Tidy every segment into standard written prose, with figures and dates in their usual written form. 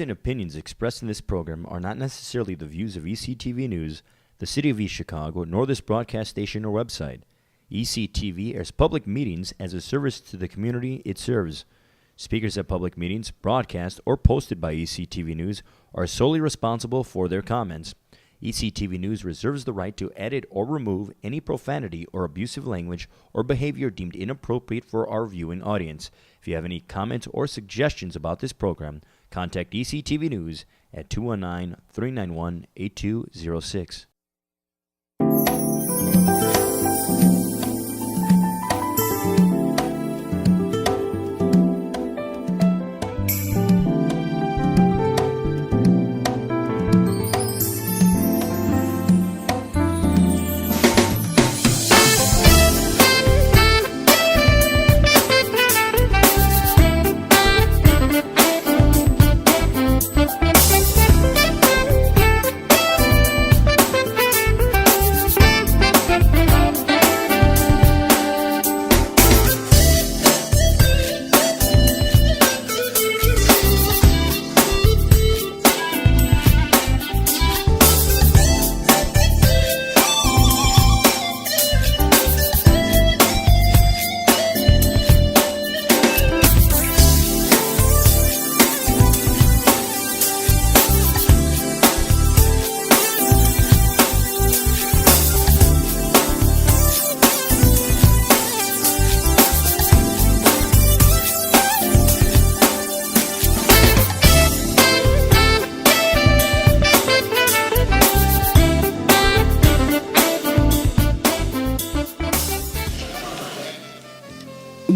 and opinions expressed in this program are not necessarily the views of ECTV News, the City of East Chicago, nor this broadcast station or website. ECTV airs public meetings as a service to the community it serves. Speakers at public meetings, broadcast, or posted by ECTV News are solely responsible for their comments. ECTV News reserves the right to edit or remove any profanity or abusive language or behavior deemed inappropriate for our viewing audience. If you have any comments or suggestions about this program, contact ECTV News at 219-391-8206.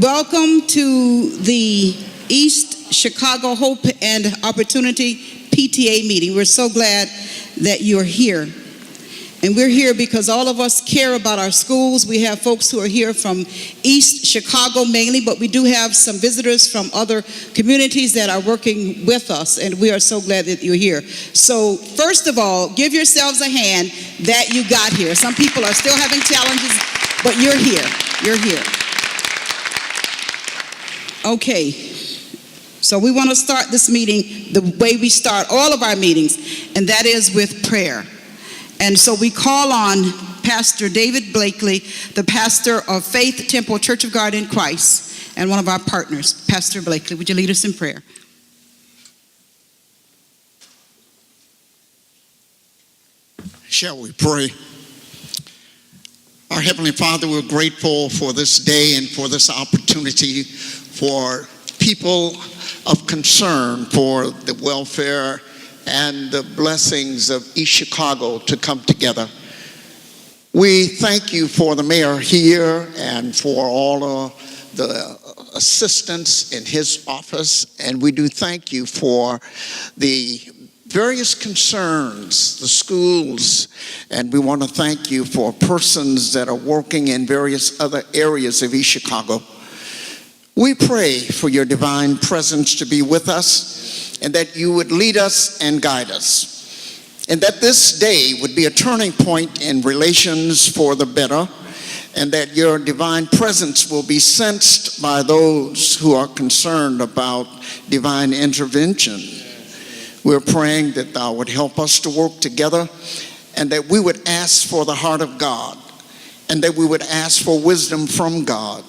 Welcome to the East Chicago Hope and Opportunity PTA meeting. We're so glad that you're here. And we're here because all of us care about our schools. We have folks who are here from East Chicago mainly, but we do have some visitors from other communities that are working with us, and we are so glad that you're here. So first of all, give yourselves a hand that you got here. Some people are still having challenges, but you're here. You're here. Okay, so we want to start this meeting the way we start all of our meetings, and that is with prayer. And so we call on Pastor David Blakely, the pastor of Faith Temple Church of God in Christ, and one of our partners. Pastor Blakely, would you lead us in prayer? Shall we pray? Our Heavenly Father, we're grateful for this day and for this opportunity for people of concern for the welfare and the blessings of East Chicago to come together. We thank you for the mayor here and for all of the assistants in his office, and we do thank you for the various concerns, the schools, and we want to thank you for persons that are working in various other areas of East Chicago. We pray for your divine presence to be with us, and that you would lead us and guide us, and that this day would be a turning point in relations for the better, and that your divine presence will be sensed by those who are concerned about divine intervention. We're praying that thou would help us to work together, and that we would ask for the heart of God, and that we would ask for wisdom from God,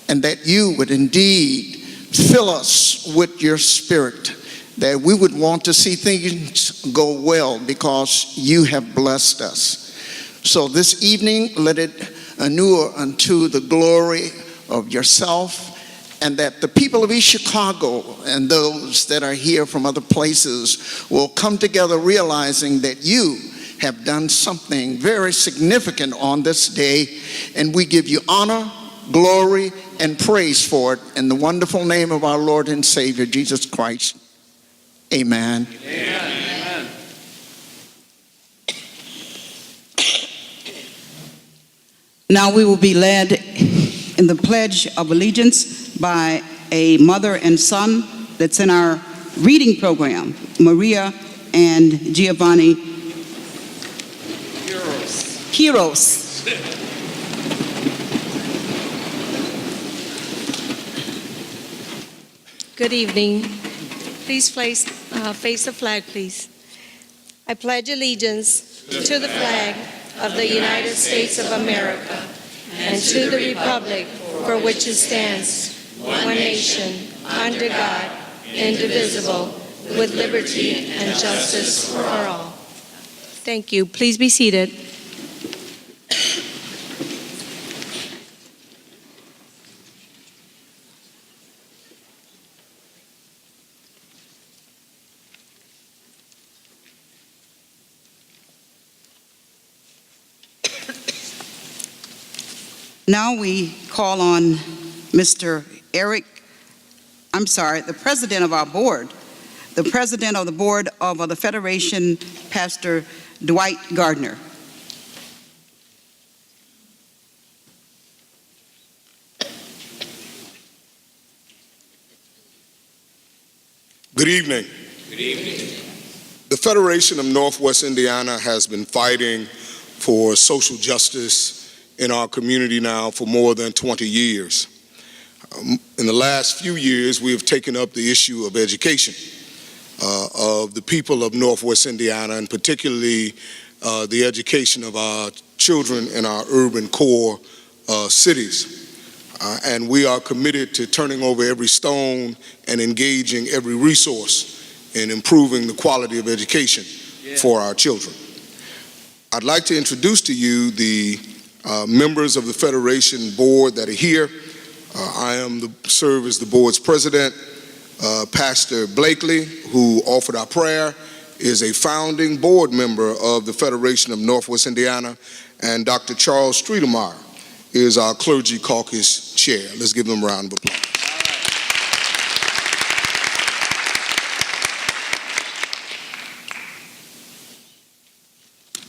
and that you would indeed fill us with your spirit, that we would want to see things go well because you have blessed us. So this evening, let it inure unto the glory of yourself, and that the people of East Chicago and those that are here from other places will come together realizing that you have done something very significant on this day, and we give you honor, glory, and praise for it in the wonderful name of our Lord and Savior, Jesus Christ. Amen. Amen. Now we will be led in the Pledge of Allegiance by a mother and son that's in our reading program, Maria and Giovanni Quiros. Good evening. Please place Face the flag, please. I pledge allegiance to the flag of the United States of America and to the republic for which it stands, one nation, under God, indivisible, with liberty and justice for all. Thank you. Please be seated. Now we call on the president of our board, the president of the board of the Federation, Pastor Dwight Gardner. Good evening. Good evening. The Federation of Northwest Indiana has been fighting for social justice in our community now for more than 20 years. In the last few years, we have taken up the issue of education of the people of Northwest Indiana, and particularly the education of our children in our urban core cities. And we are committed to turning over every stone and engaging every resource in improving the quality of education for our children. I'd like to introduce to you the members of the Federation board that are here. I serve as the board's president. Pastor Blakely, who offered our prayer, is a founding board member of the Federation of Northwest Indiana, and Dr. Charles Streetemeyer is our clergy caucus chair. Let's give them a round of applause.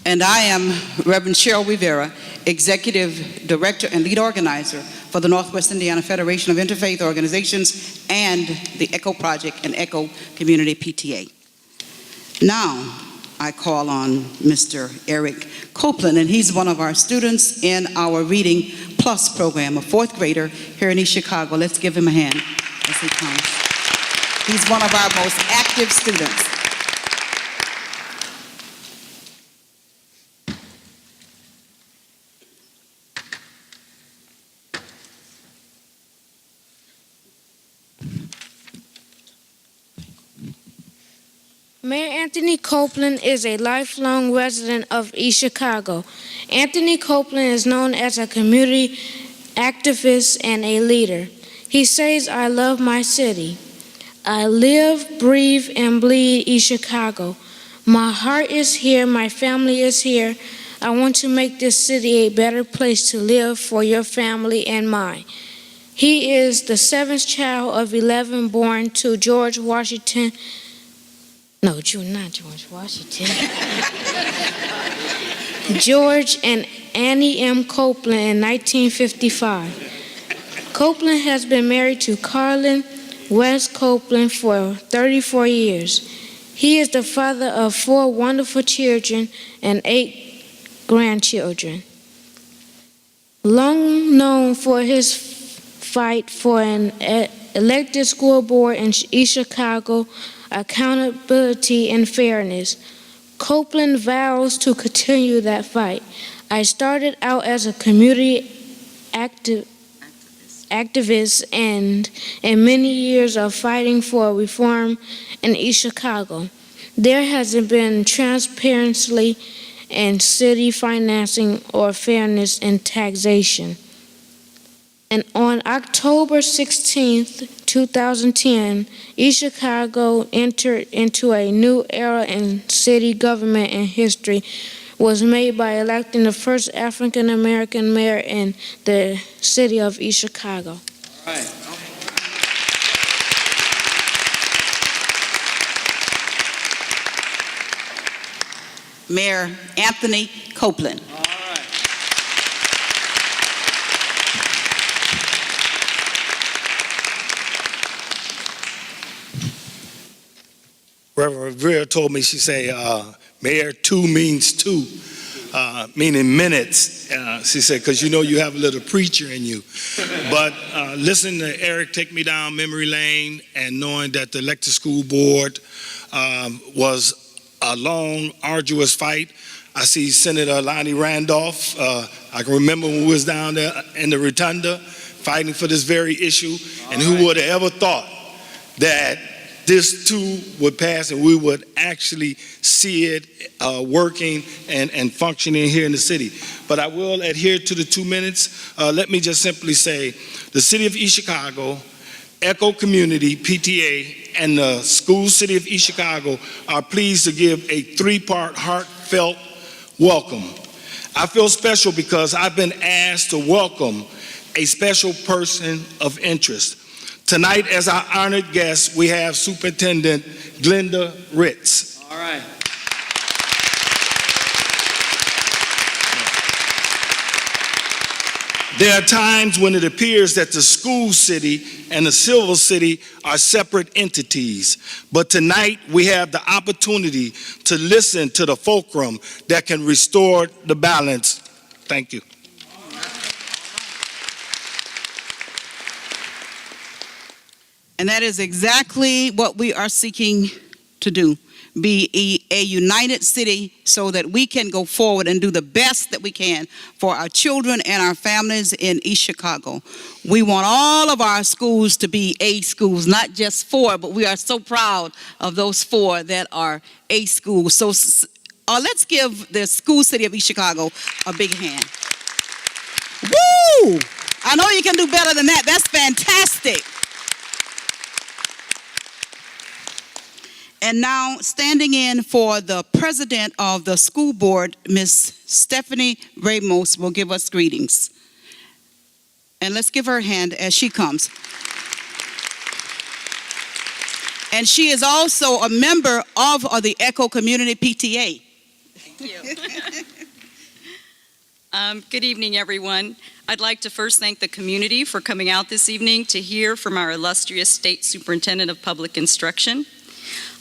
And I am Reverend Cheryl Rivera, Executive Director and Lead Organizer for the Northwest Indiana Federation of Interfaith Organizations and the ECHO Project and ECHO Community PTA. Now, I call on Mr. Eric Copeland, and he's one of our students in our Reading Plus program, a fourth grader here in East Chicago. Let's give him a hand as he comes. He's one of our most active students. Mayor Anthony Copeland is a lifelong resident of East Chicago. Anthony Copeland is known as a community activist and a leader. He says, "I love my city. I live, breathe, and bleed East Chicago. My heart is here. My family is here. I want to make this city a better place to live for your family and mine." He is the seventh child of 11 born to George Washington. No, not George Washington. George and Annie M. Copeland in 1955. Copeland has been married to Carlin West Copeland for 34 years. He is the father of 4 wonderful children and 8 grandchildren. Long known for his fight for an elected school board in East Chicago, accountability and fairness, Copeland vows to continue that fight. "I started out as a community activist and in many years of fighting for reform in East Chicago. There hasn't been transparency in city financing or fairness in taxation." And on October 16th, 2010, East Chicago entered into a new era in city government and history was made by electing the first African American mayor in the city of East Chicago. All right. Mayor Anthony Copeland. Reverend Rivera told me, she said, Mayor, two means two. meaning minutes. She said, because you know you have a little preacher in you. But listening to Eric take me down memory lane and knowing that the elected school board was a long, arduous fight. I see Senator Lonnie Randolph. I can remember when we was down there in the rotunda fighting for this very issue. And who would have ever thought that this too would pass and we would actually see it working and functioning here in the city. But I will adhere to the 2 minutes. Let me just simply say the City of East Chicago, Echo Community, PTA, and the school City of East Chicago are pleased to give a 3-part heartfelt welcome. I feel special because I've been asked to welcome a special person of interest. Tonight, as our honored guest, we have Superintendent Glenda Ritz. All right. There are times when it appears that the school city and the civil city are separate entities. But tonight, we have the opportunity to listen to the fulcrum that can restore the balance. Thank you. And that is exactly what we are seeking to do. Be a united city so that we can go forward and do the best that we can for our children and our families in East Chicago. We want all of our schools to be A schools, not just 4, but we are so proud of those 4 that are A schools. So let's give the school city of East Chicago a big hand. Woo! I know you can do better than that. That's fantastic. And now, standing in for the president of the school board, Ms. Stephanie Ramos, will give us greetings. And let's give her a hand as she comes. And she is also a member of the Echo Community PTA. Thank you. Good evening, everyone. I'd like to first thank the community for coming out this evening to hear from our illustrious State Superintendent of Public Instruction.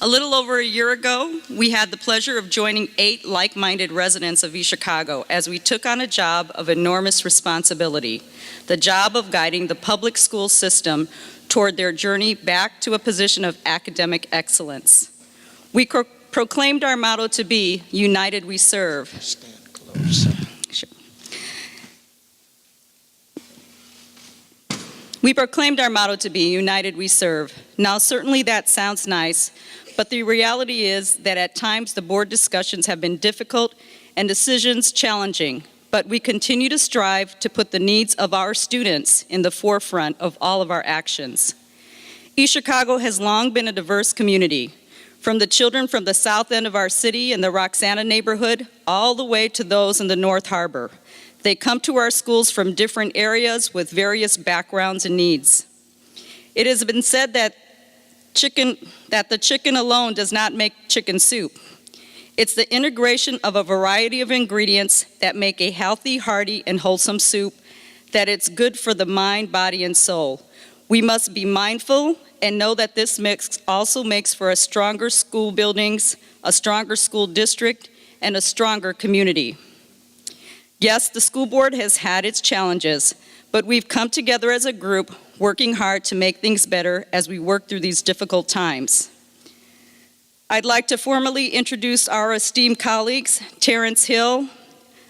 A little over a year ago, we had the pleasure of joining 8 like-minded residents of East Chicago as we took on a job of enormous responsibility, the job of guiding the public school system toward their journey back to a position of academic excellence. We proclaimed our motto to be, United We Serve. Stand close. Sure. We proclaimed our motto to be, United We Serve. Now, certainly that sounds nice, but the reality is that at times the board discussions have been difficult and decisions challenging, but we continue to strive to put the needs of our students in the forefront of all of our actions. East Chicago has long been a diverse community, from the children from the south end of our city in the Roxana neighborhood, all the way to those in the North Harbor. They come to our schools from different areas with various backgrounds and needs. It has been said that the chicken alone does not make chicken soup. It's the integration of a variety of ingredients that make a healthy, hearty, and wholesome soup, that it's good for the mind, body, and soul. We must be mindful and know that this mix also makes for a stronger school buildings, a stronger school district, and a stronger community. Yes, the school board has had its challenges, but we've come together as a group, working hard to make things better as we work through these difficult times. I'd like to formally introduce our esteemed colleagues, Terrence Hill,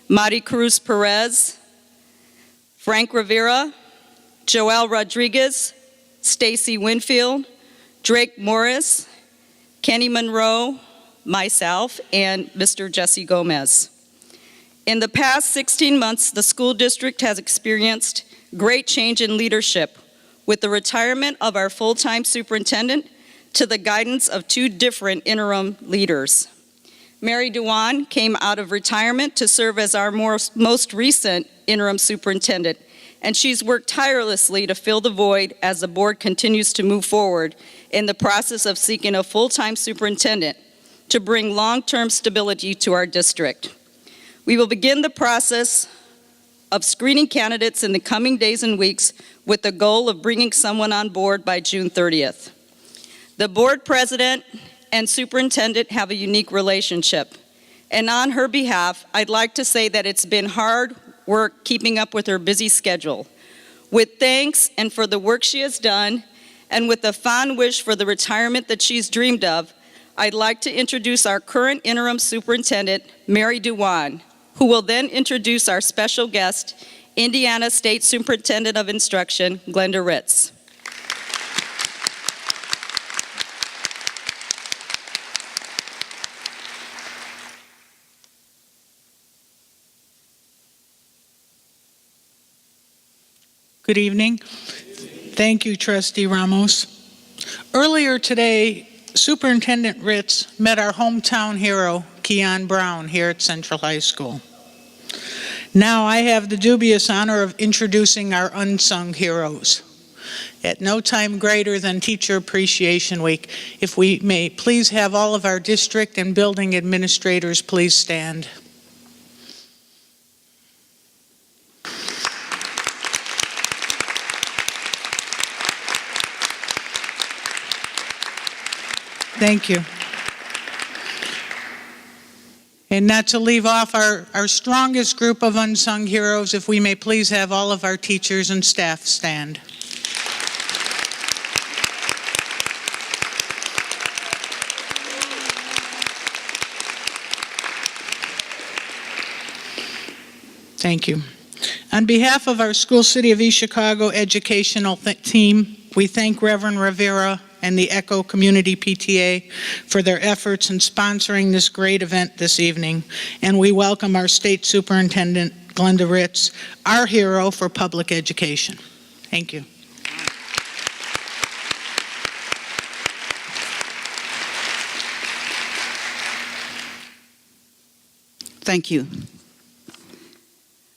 Mari Cruz Perez, Frank Rivera, Joel Rodriguez, Stacy Winfield, Drake Morris, Kenny Monroe, myself, and Mr. Jesse Gomez. In the past 16 months, the school district has experienced great change in leadership, with the retirement of our full-time superintendent to the guidance of 2 different interim leaders. Mary Dewan came out of retirement to serve as our most recent interim superintendent, and she's worked tirelessly to fill the void as the board continues to move forward in the process of seeking a full-time superintendent to bring long-term stability to our district. We will begin the process of screening candidates in the coming days and weeks with the goal of bringing someone on board by June 30th. The board president and superintendent have a unique relationship. And on her behalf, I'd like to say that it's been hard work keeping up with her busy schedule. With thanks and for the work she has done, and with a fond wish for the retirement that she's dreamed of, I'd like to introduce our current interim superintendent, Mary Dewan, who will then introduce our special guest, Indiana State Superintendent of Instruction, Glenda Ritz. Good evening. Thank you, Trustee Ramos. Earlier today, Superintendent Ritz met our hometown hero, Keon Brown, here at Central High School. Now I have the dubious honor of introducing our unsung heroes. At no time greater than Teacher Appreciation Week, if we may please have all of our district and building administrators please stand. Thank you. And not to leave off our strongest group of unsung heroes, if we may please have all of our teachers and staff stand. Thank you. On behalf of our School City of East Chicago educational team, we thank Reverend Rivera and the ECHO Community PTA for their efforts in sponsoring this great event this evening. And we welcome our State Superintendent, Glenda Ritz, our hero for public education. Thank you. Thank you.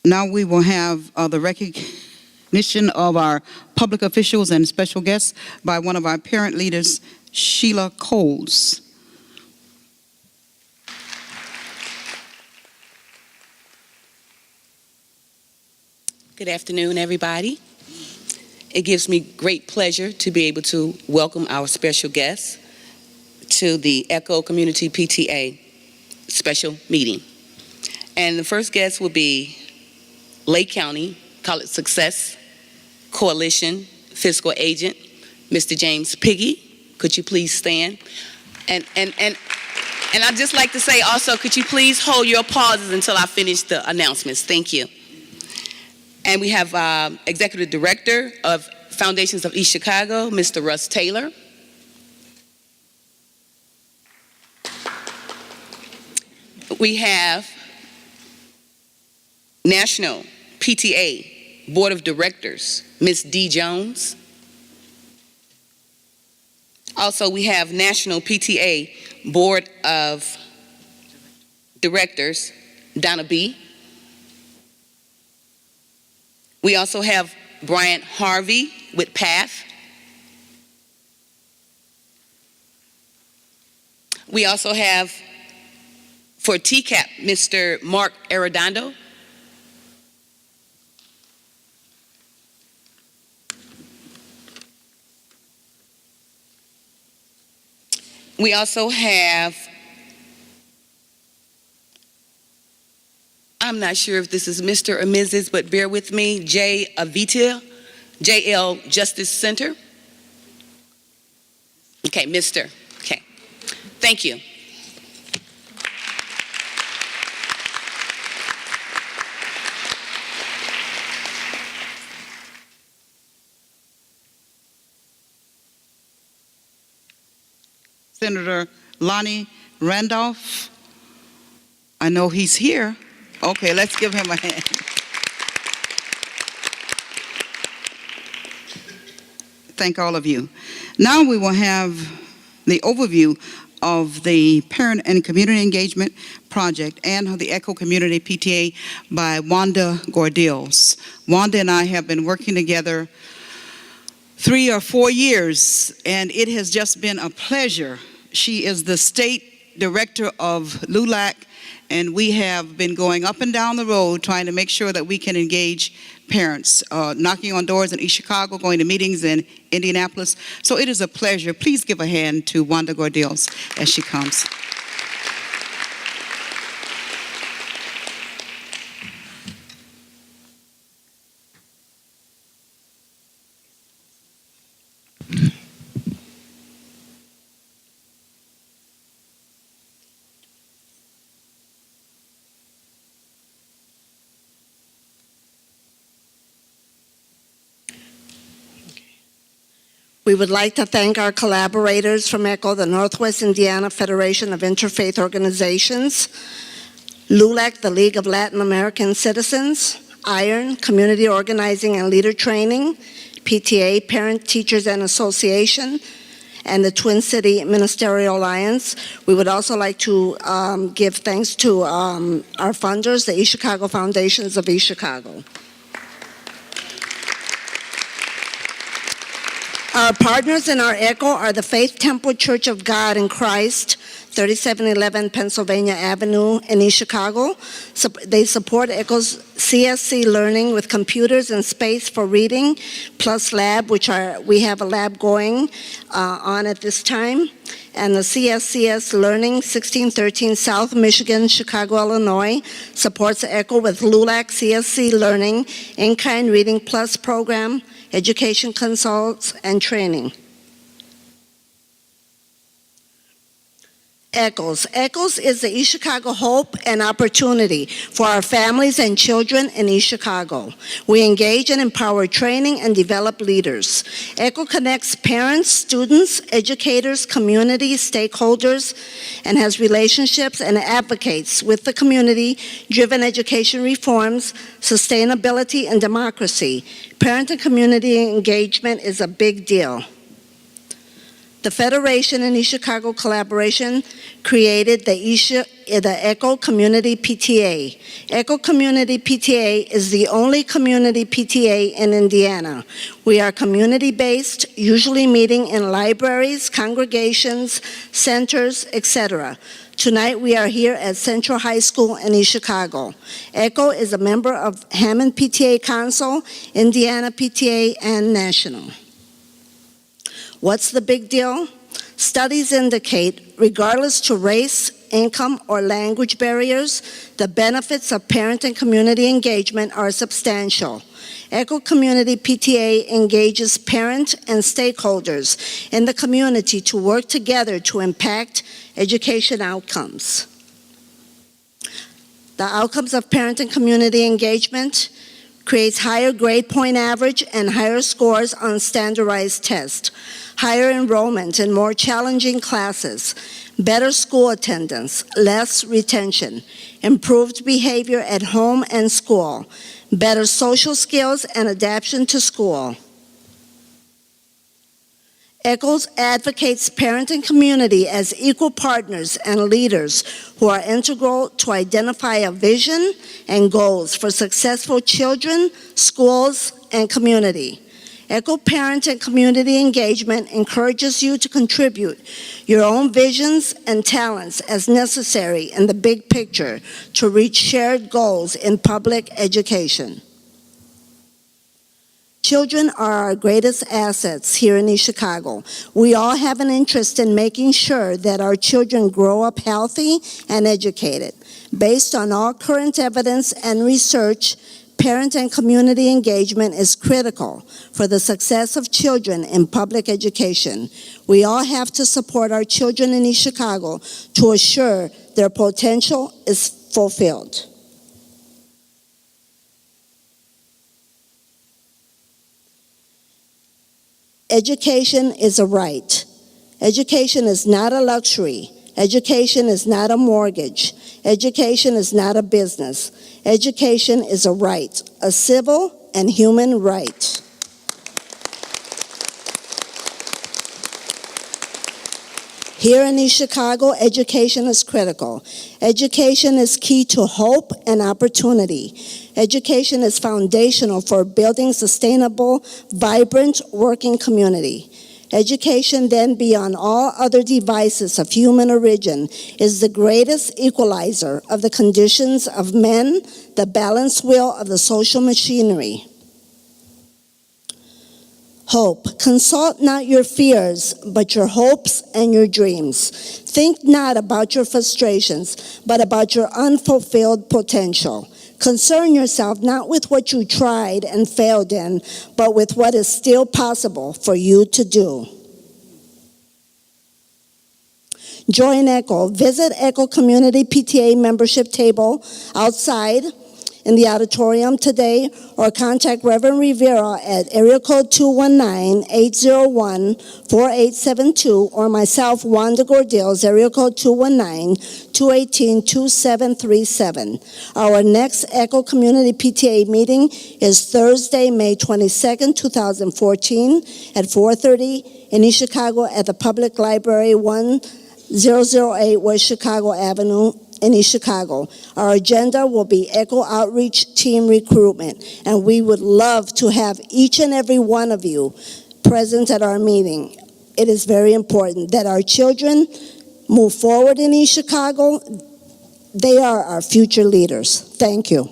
Now we will have the recognition of our public officials and special guests by one of our parent leaders, Sheila Coles. Good afternoon, everybody. It gives me great pleasure to be able to welcome our special guests to the ECHO Community PTA special meeting. And the first guest will be Lake County College Success Coalition Fiscal Agent, Mr. James Piggy. Could you please stand? And I'd just like to say also, could you please hold your pauses until I finish the announcements? Thank you. And we have Executive Director of Foundations of East Chicago, Mr. Russ Taylor. We have National PTA Board of Directors, Ms. Dee Jones. Also, we have National PTA Board of Directors, Donna B. We also have Bryant Harvey with PATH. We also have, for TCAP, Mr. Mark Arredondo. We also have, I'm not sure if this is Mr. or Mrs., but bear with me, Jay Avitia, JL Justice Center. Okay, Mr. Okay, thank you. Senator Lonnie Randolph. I know he's here. Okay, let's give him a hand. Thank all of you. Now we will have the overview of the Parent and Community Engagement Project and the ECHO Community PTA by Wanda Gordiels. Wanda and I have been working together 3 or 4 years, and it has just been a pleasure. She is the state director of LULAC, and we have been going up and down the road trying to make sure that we can engage parents, knocking on doors in East Chicago, going to meetings in Indianapolis. So it is a pleasure. Please give a hand to Wanda Gordiels as she comes. We would like to thank our collaborators from ECHO, the Northwest Indiana Federation of Interfaith Organizations, LULAC, the League of Latin American Citizens, IRON, Community Organizing and Leader Training, PTA, Parent, Teachers, and Association, and the Twin City Ministerial Alliance. We would also like to give thanks to our funders, the East Chicago Foundations of East Chicago. Our partners in our ECHO are the Faith Temple Church of God in Christ, 3711 Pennsylvania Avenue in East Chicago. They support ECHO's CSC learning with computers and space for reading, plus lab, we have a lab going on at this time. And the CSCS Learning, 1613 South Michigan, Chicago, Illinois, supports ECHO with LULAC CSC Learning, in-kind reading plus program, education consults, and training. ECHOS. ECHOS is the East Chicago Hope and Opportunity for our families and children in East Chicago. We engage and empower training and develop leaders. ECHO connects parents, students, educators, community, stakeholders, and has relationships and advocates with the community, driven education reforms, sustainability, and democracy. Parent and community engagement is a big deal. The Federation and East Chicago collaboration created the ECHO Community PTA. ECHO Community PTA is the only community PTA in Indiana. We are community-based, usually meeting in libraries, congregations, centers, etc. Tonight we are here at Central High School in East Chicago. ECHO is a member of Hammond PTA Council, Indiana PTA, and National. What's the big deal? Studies indicate, regardless to race, income, or language barriers, the benefits of parent and community engagement are substantial. ECHO Community PTA engages parent and stakeholders in the community to work together to impact education outcomes. The outcomes of parent and community engagement creates higher grade point average and higher scores on standardized tests, higher enrollment in more challenging classes, better school attendance, less retention, improved behavior at home and school, better social skills and adaptation to school. ECHOS advocates parent and community as equal partners and leaders who are integral to identify a vision and goals for successful children, schools, and community. ECHO parent and community engagement encourages you to contribute your own visions and talents as necessary in the big picture to reach shared goals in public education. Children are our greatest assets here in East Chicago. We all have an interest in making sure that our children grow up healthy and educated. Based on all current evidence and research, parent and community engagement is critical for the success of children in public education. We all have to support our children in East Chicago to assure their potential is fulfilled. Education is a right. Education is not a luxury. Education is not a mortgage. Education is not a business. Education is a right, a civil and human right. Here in East Chicago, education is critical. Education is key to hope and opportunity. Education is foundational for building sustainable, vibrant, working community. Education, then, beyond all other devices of human origin, is the greatest equalizer of the conditions of men, the balanced wheel of the social machinery. Hope. Consult not your fears, but your hopes and your dreams. Think not about your frustrations, but about your unfulfilled potential. Concern yourself not with what you tried and failed in, but with what is still possible for you to do. Join ECHO. Visit ECHO Community PTA membership table outside in the auditorium today, or contact Reverend Rivera at area code 219-801-4872, or myself, Wanda Gordills, area code 219-218-2737. Our next ECHO Community PTA meeting is Thursday, May 22nd, 2014 at 4:30 in East Chicago at the Public Library, 1008 West Chicago Avenue in East Chicago. Our agenda will be ECHO Outreach Team Recruitment, and we would love to have each and every one of you present at our meeting. It is very important that our children move forward in East Chicago. They are our future leaders. Thank you.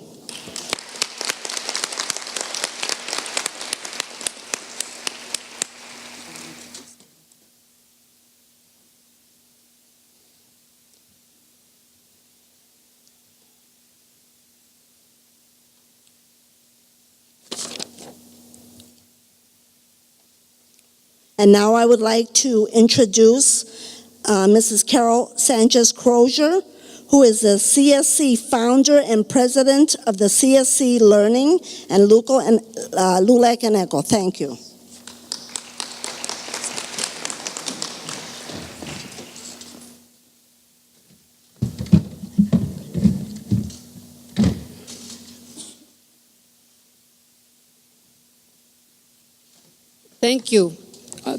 And now I would like to introduce Mrs. Carol Sanchez Crozier, who is the CSC founder and president of the CSC Learning and LULAC and ECHO. Thank you. Thank you.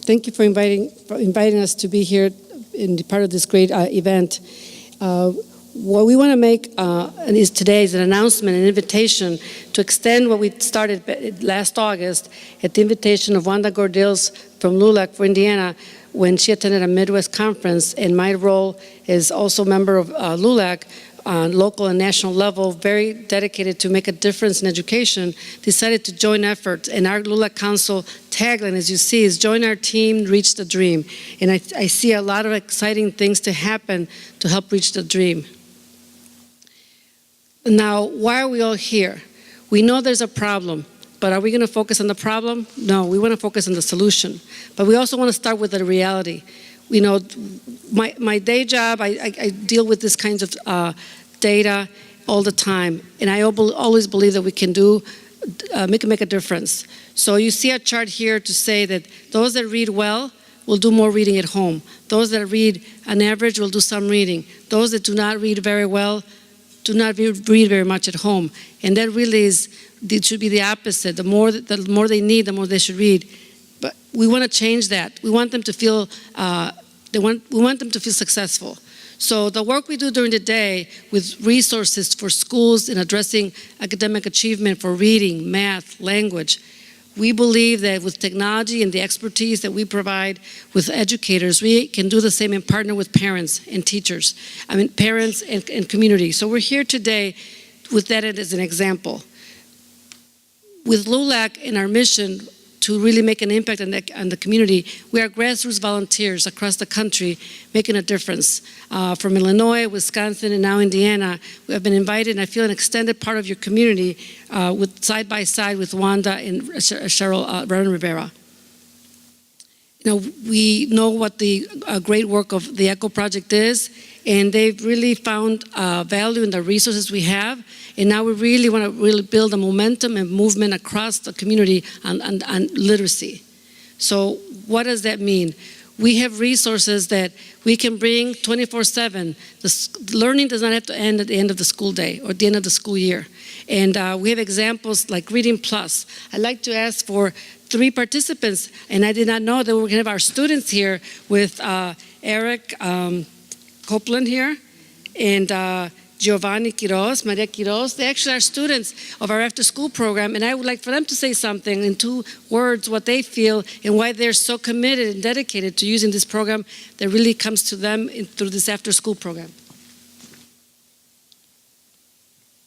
Thank you for inviting us to be here in part of this great event. What we want to make is today is an announcement, an invitation to extend what we started last August at the invitation of Wanda Gordills from LULAC for Indiana when she attended a Midwest conference, and my role is also a member of LULAC on local and national level, very dedicated to make a difference in education, decided to join efforts. And our LULAC Council tagline, as you see, is join our team, reach the dream. And I see a lot of exciting things to happen to help reach the dream. Now, why are we all here? We know there's a problem, but are we going to focus on the problem? No, we want to focus on the solution. But we also want to start with the reality. You know, my day job, I deal with this kinds of data all the time, and I always believe that we can make a difference. So you see a chart here to say that those that read well will do more reading at home. Those that read on average will do some reading. Those that do not read very well do not read very much at home. And that really it should be the opposite. The more they need, the more they should read. But we want to change that. We want them to feel we want them to feel successful. So the work we do during the day with resources for schools in addressing academic achievement for reading, math, language, we believe that with technology and the expertise that we provide with educators, we can do the same and partner with parents and teachers. Parents and community. So we're here today with that as an example. With LULAC and our mission to really make an impact on the community, we are grassroots volunteers across the country making a difference. From Illinois, Wisconsin, and now Indiana, we have been invited, and I feel an extended part of your community with side by side with Wanda and Cheryl Rivera. We know what the great work of the ECHO Project is, and they've really found value in the resources we have. And now we really want to build a momentum and movement across the community on literacy. So what does that mean? We have resources that we can bring 24/7. The learning does not have to end at the end of the school day or at the end of the school year. And we have examples like Reading Plus. I'd like to ask for 3 participants, and I did not know that we're going to have our students here with Eric Copeland here, and Giovanni Quiroz, Maria Quiroz. They actually are students of our after-school program, and I would like for them to say something in 2 words, what they feel and why they're so committed and dedicated to using this program that really comes to them through this after-school program.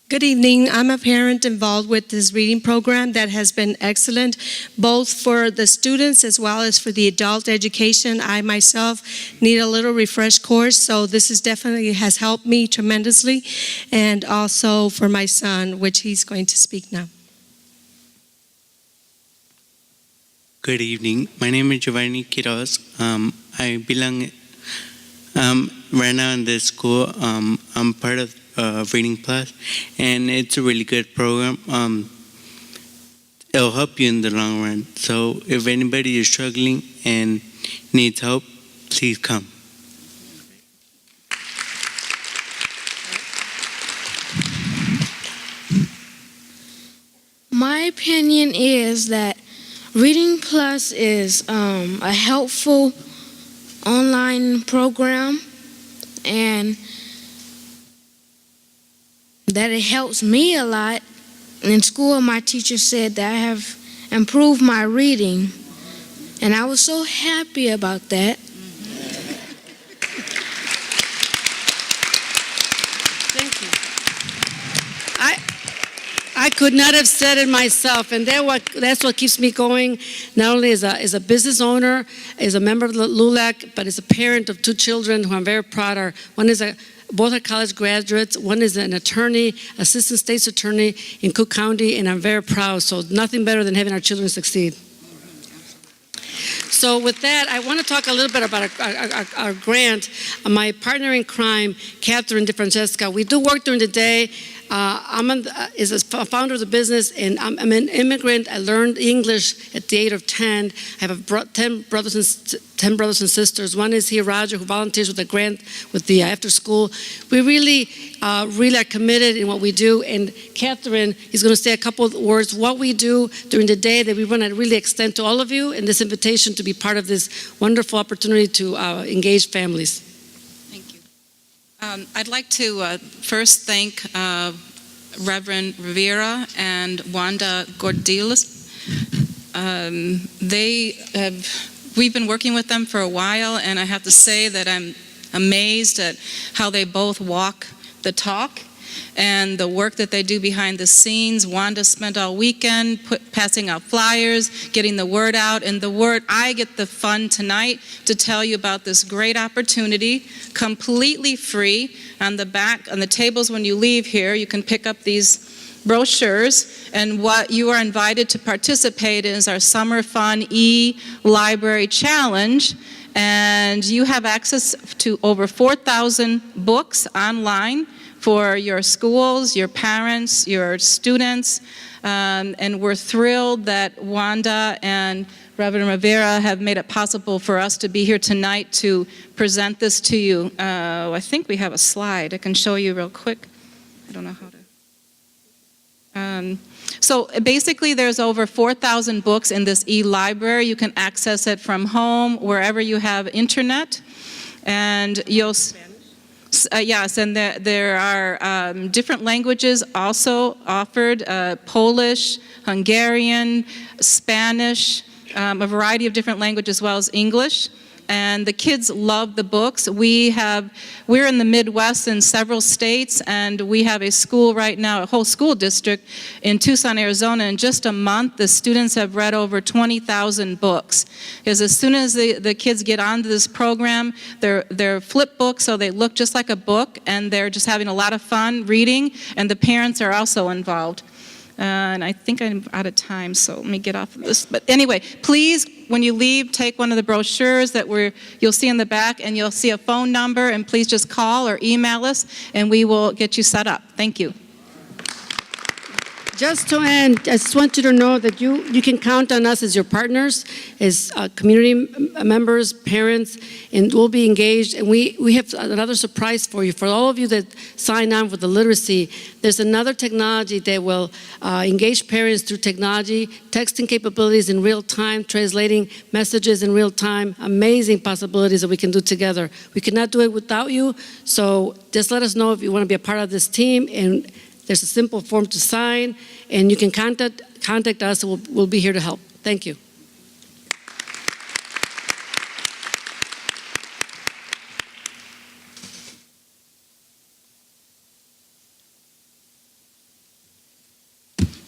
Good evening. I'm a parent involved with this reading program that has been excellent, both for the students as well as for the adult education. I myself need a little refresh course, so this is definitely has helped me tremendously, and also for my son, which he's going to speak now. Good evening. My name is Giovanni Quiroz. I belong right now in this school. I'm part of Reading Plus, and it's a really good program. It'll help you in the long run. So if anybody is struggling and needs help, please come. My opinion is that Reading Plus is a helpful online program, and that it helps me a lot. In school, my teacher said that I have improved my reading, and I was so happy about that. Thank you. I could not have said it myself, and that's what keeps me going. Not only as a business owner, as a member of the LULAC, but as a parent of two children who I'm very proud of. Both are college graduates. One is an attorney, assistant state's attorney in Cook County, and I'm very proud. So nothing better than having our children succeed. So with that, I want to talk a little bit about our grant. My partner in crime, Catherine DeFrancesca, we do work during the day. Is a founder of the business, and I'm an immigrant. I learned English at the age of 10. I have 10 brothers and sisters. One is here, Roger, who volunteers with the grant with the after school. We really are committed in what we do. And Catherine is going to say a couple of words what we do during the day that we want to really extend to all of you, and this invitation to be part of this wonderful opportunity to engage families. Thank you. I'd like to first thank Reverend Rivera and Wanda Gordiles. We've been working with them for a while, and I have to say that I'm amazed at how they both walk the talk and the work that they do behind the scenes. Wanda spent all weekend passing out flyers, getting the word out, and I get the fun tonight to tell you about this great opportunity, completely free. On the tables when you leave here, you can pick up these brochures, and what you are invited to participate in is our Summer Fun e-Library Challenge, and you have access to over 4,000 books online for your schools, your parents, your students, and we're thrilled that Wanda and Reverend Rivera have made it possible for us to be here tonight to present this to you. I think we have a slide I can show you real quick. I don't know how to. So basically there's over 4,000 books in this e-library. You can access it from home, wherever you have internet. And you'll... yes, and there are different languages also offered, Polish, Hungarian, Spanish, a variety of different languages as well as English. And the kids love the books. We're in the Midwest in several states, and we have a school right now, a whole school district in Tucson, Arizona. In just a month, the students have read over 20,000 books. Because as soon as the kids get onto this program, they're flip books, so they look just like a book, and they're just having a lot of fun reading, and the parents are also involved. And I think I'm out of time, so let me get off of this. But anyway, please, when you leave, take one of the brochures that you'll see in the back, and you'll see a phone number, and please just call or email us, and we will get you set up. Thank you. Just to end, I just want you to know that you can count on us as your partners, as community members, parents, and we'll be engaged. And we have another surprise for you. For all of you that sign on with the literacy, there's another technology that will engage parents through technology, texting capabilities in real time, translating messages in real time, amazing possibilities that we can do together. We cannot do it without you, so just let us know if you want to be a part of this team, and there's a simple form to sign, and you can contact us, and we'll be here to help. Thank you.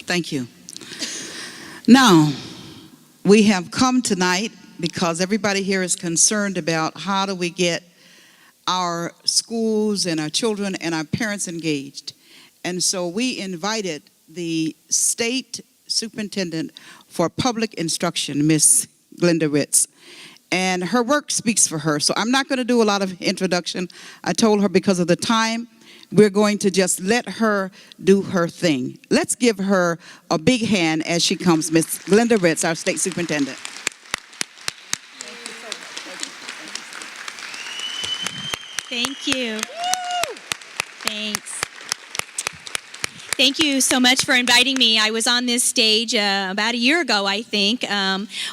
Thank you. Now, we have come tonight because everybody here is concerned about how do we get our schools and our children and our parents engaged. And so we invited the state superintendent for public instruction, Miss Glenda Ritz. And her work speaks for her. So I'm not going to do a lot of introduction. I told her because of the time, we're going to just let her do her thing. Let's give her a big hand as she comes, Miss Glenda Ritz, our state superintendent. Thank you. Thanks. Thank you so much for inviting me. I was on this stage about a year ago, I think,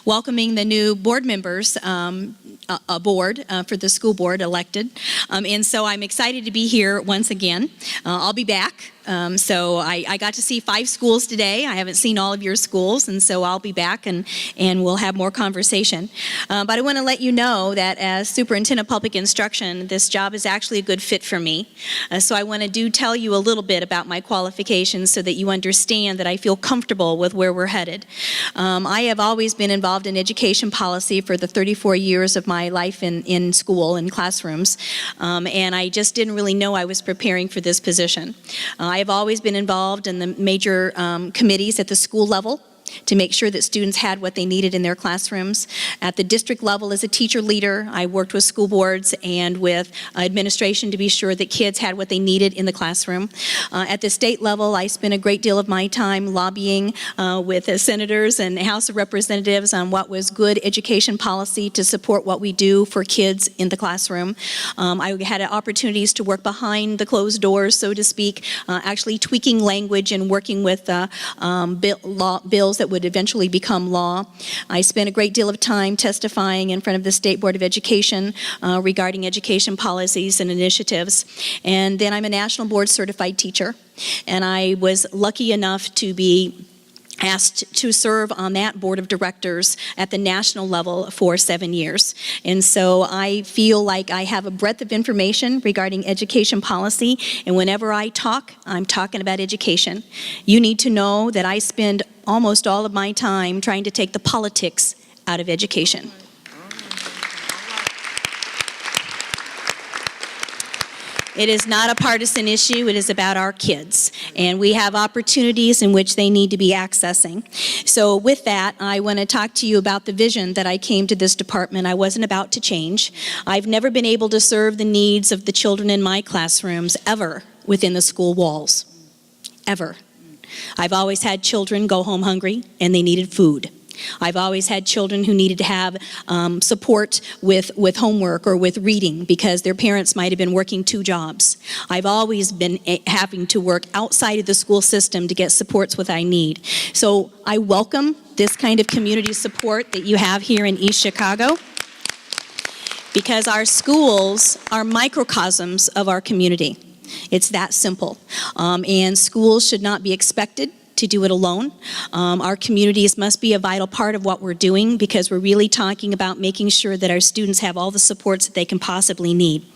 welcoming the new board members aboard for the school board elected. And so I'm excited to be here once again. I'll be back. So I got to see 5 schools today. I haven't seen all of your schools, and so I'll be back and we'll have more conversation. But I want to let you know that as Superintendent of Public Instruction, this job is actually a good fit for me. So I want to tell you a little bit about my qualifications so that you understand that I feel comfortable with where we're headed. I have always been involved in education policy for the 34 years of my life in school, in classrooms, and I just didn't really know I was preparing for this position. I have always been involved in the major committees at the school level to make sure that students had what they needed in their classrooms. At the district level as a teacher leader, I worked with school boards and with administration to be sure that kids had what they needed in the classroom. At the state level, I spent a great deal of my time lobbying with senators and House of Representatives on what was good education policy to support what we do for kids in the classroom. I had opportunities to work behind the closed doors, so to speak, actually tweaking language and working with bills that would eventually become law. I spent a great deal of time testifying in front of the State Board of Education regarding education policies and initiatives. And then I'm a national board certified teacher, and I was lucky enough to be asked to serve on that board of directors at the national level for 7 years. And so I feel like I have a breadth of information regarding education policy, and whenever I talk, I'm talking about education. You need to know that I spend almost all of my time trying to take the politics out of education. It is not a partisan issue. It is about our kids, and we have opportunities in which they need to be accessing. So with that, I want to talk to you about the vision that I came to this department. I wasn't about to change. I've never been able to serve the needs of the children in my classrooms ever within the school walls, ever. I've always had children go home hungry and they needed food. I've always had children who needed to have support with homework or with reading because their parents might have been working 2 jobs. I've always been having to work outside of the school system to get supports what I need. So I welcome this kind of community support that you have here in East Chicago, because our schools are microcosms of our community. It's that simple. And schools should not be expected to do it alone. Our communities must be a vital part of what we're doing, because we're really talking about making sure that our students have all the supports that they can possibly need.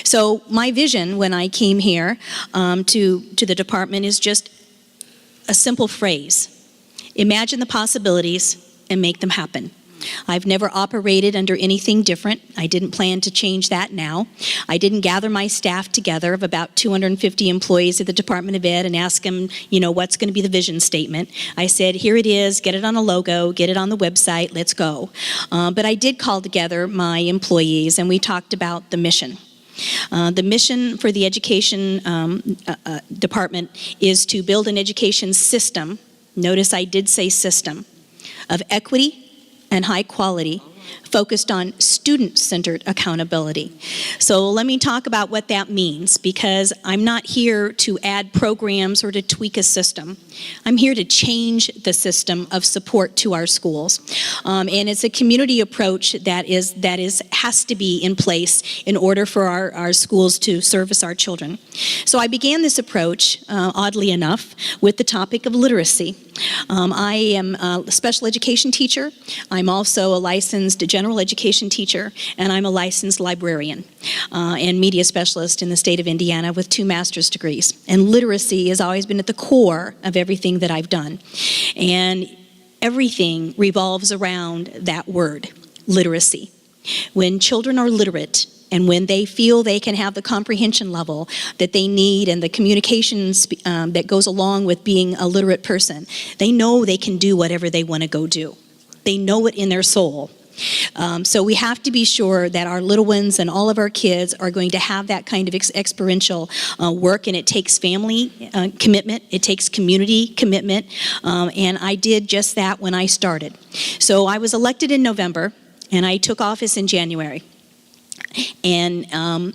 So my vision when I came here to the department is just a simple phrase: imagine the possibilities and make them happen. I've never operated under anything different. I didn't plan to change that now. I didn't gather my staff together of about 250 employees at the Department of Ed and ask them, what's going to be the vision statement. I said, here it is, get it on a logo, get it on the website, let's go. But I did call together my employees and we talked about the mission. The mission for the education department is to build an education system, notice I did say system, of equity and high quality, focused on student-centered accountability. So let me talk about what that means, because I'm not here to add programs or to tweak a system. I'm here to change the system of support to our schools. And it's a community approach that has to be in place in order for our schools to service our children. So I began this approach, oddly enough, with the topic of literacy. I am a special education teacher. I'm also a licensed general education teacher, and I'm a licensed librarian and media specialist in the state of Indiana with 2 master's degrees. And literacy has always been at the core of everything that I've done. And everything revolves around that word, literacy. When children are literate, and when they feel they can have the comprehension level that they need and the communications that goes along with being a literate person, they know they can do whatever they want to go do. They know it in their soul. So we have to be sure that our little ones and all of our kids are going to have that kind of experiential work, and it takes family commitment, it takes community commitment, and I did just that when I started. So I was elected in November, and I took office in January. And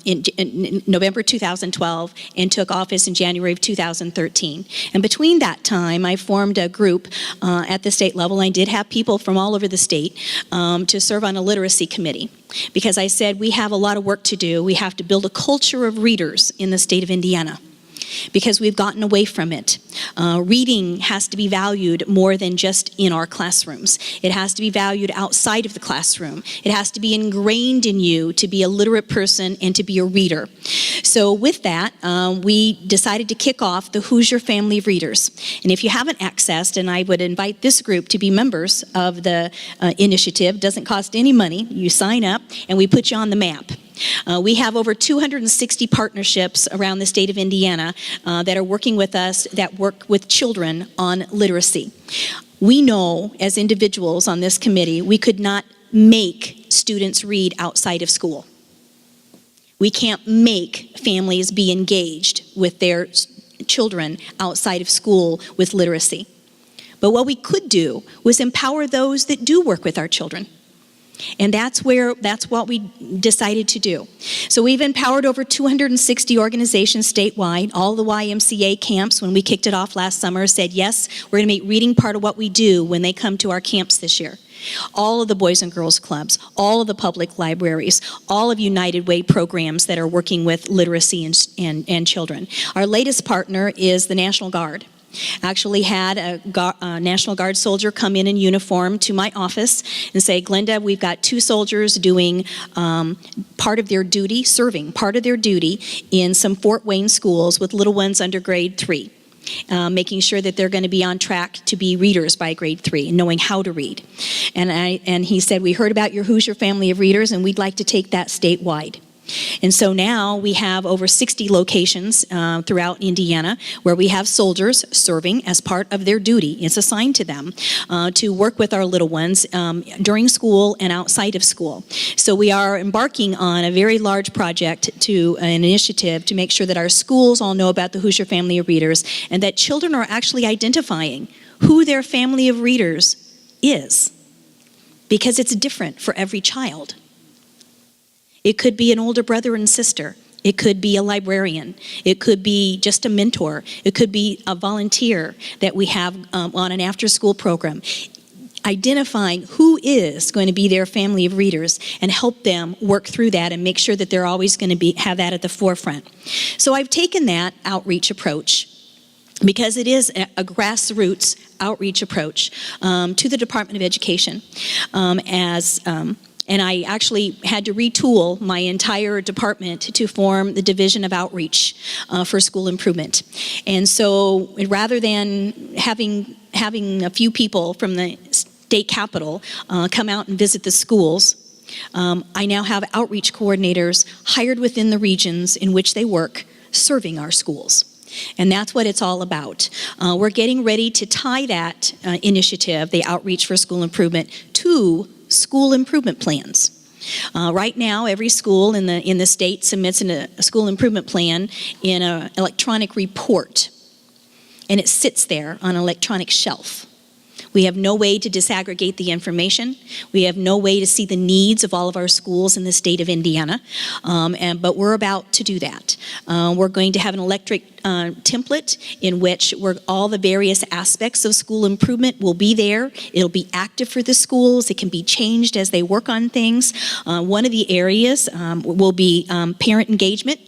in November 2012, and took office in January of 2013. And between that time, I formed a group at the state level. I did have people from all over the state to serve on a literacy committee, because I said we have a lot of work to do. We have to build a culture of readers in the state of Indiana, because we've gotten away from it. Reading has to be valued more than just in our classrooms. It has to be valued outside of the classroom. It has to be ingrained in you to be a literate person and to be a reader. So with that, we decided to kick off the Hoosier Family of Readers. And if you haven't accessed, and I would invite this group to be members of the initiative, doesn't cost any money. You sign up and we put you on the map. We have over 260 partnerships around the state of Indiana that are working with us, that work with children on literacy. We know as individuals on this committee, we could not make students read outside of school. We can't make families be engaged with their children outside of school with literacy. But what we could do was empower those that do work with our children. And that's what we decided to do. So we've empowered over 260 organizations statewide. All the YMCA camps, when we kicked it off last summer, said, yes, we're going to make reading part of what we do when they come to our camps this year. All of the Boys and Girls Clubs, all of the public libraries, all of United Way programs that are working with literacy and children. Our latest partner is the National Guard. Actually had a National Guard soldier come in uniform to my office and say, Glenda, we've got 2 soldiers doing part of their duty, serving part of their duty in some Fort Wayne schools with little ones under grade 3. Making sure that they're going to be on track to be readers by grade 3, knowing how to read. And he said, we heard about your Hoosier Family of Readers, and we'd like to take that statewide. And so now we have over 60 locations throughout Indiana where we have soldiers serving as part of their duty. It's assigned to them to work with our little ones during school and outside of school. So we are embarking on a very large project, an initiative to make sure that our schools all know about the Hoosier Family of Readers, and that children are actually identifying who their family of readers is, because it's different for every child. It could be an older brother and sister. It could be a librarian. It could be just a mentor. It could be a volunteer that we have on an after-school program. Identifying who is going to be their family of readers and help them work through that and make sure that they're always going to have that at the forefront. So I've taken that outreach approach, because it is a grassroots outreach approach to the Department of Education and I actually had to retool my entire department to form the Division of Outreach for School Improvement. And so rather than having a few people from the state capitol come out and visit the schools, I now have outreach coordinators hired within the regions in which they work, serving our schools. And that's what it's all about. We're getting ready to tie that initiative, the Outreach for School Improvement, to school improvement plans. Right now, every school in the state submits a school improvement plan in an electronic report, and it sits there on an electronic shelf. We have no way to disaggregate the information. We have no way to see the needs of all of our schools in the state of Indiana, but we're about to do that. We're going to have an electric template in which all the various aspects of school improvement will be there. It'll be active for the schools. It can be changed as they work on things. One of the areas will be parent engagement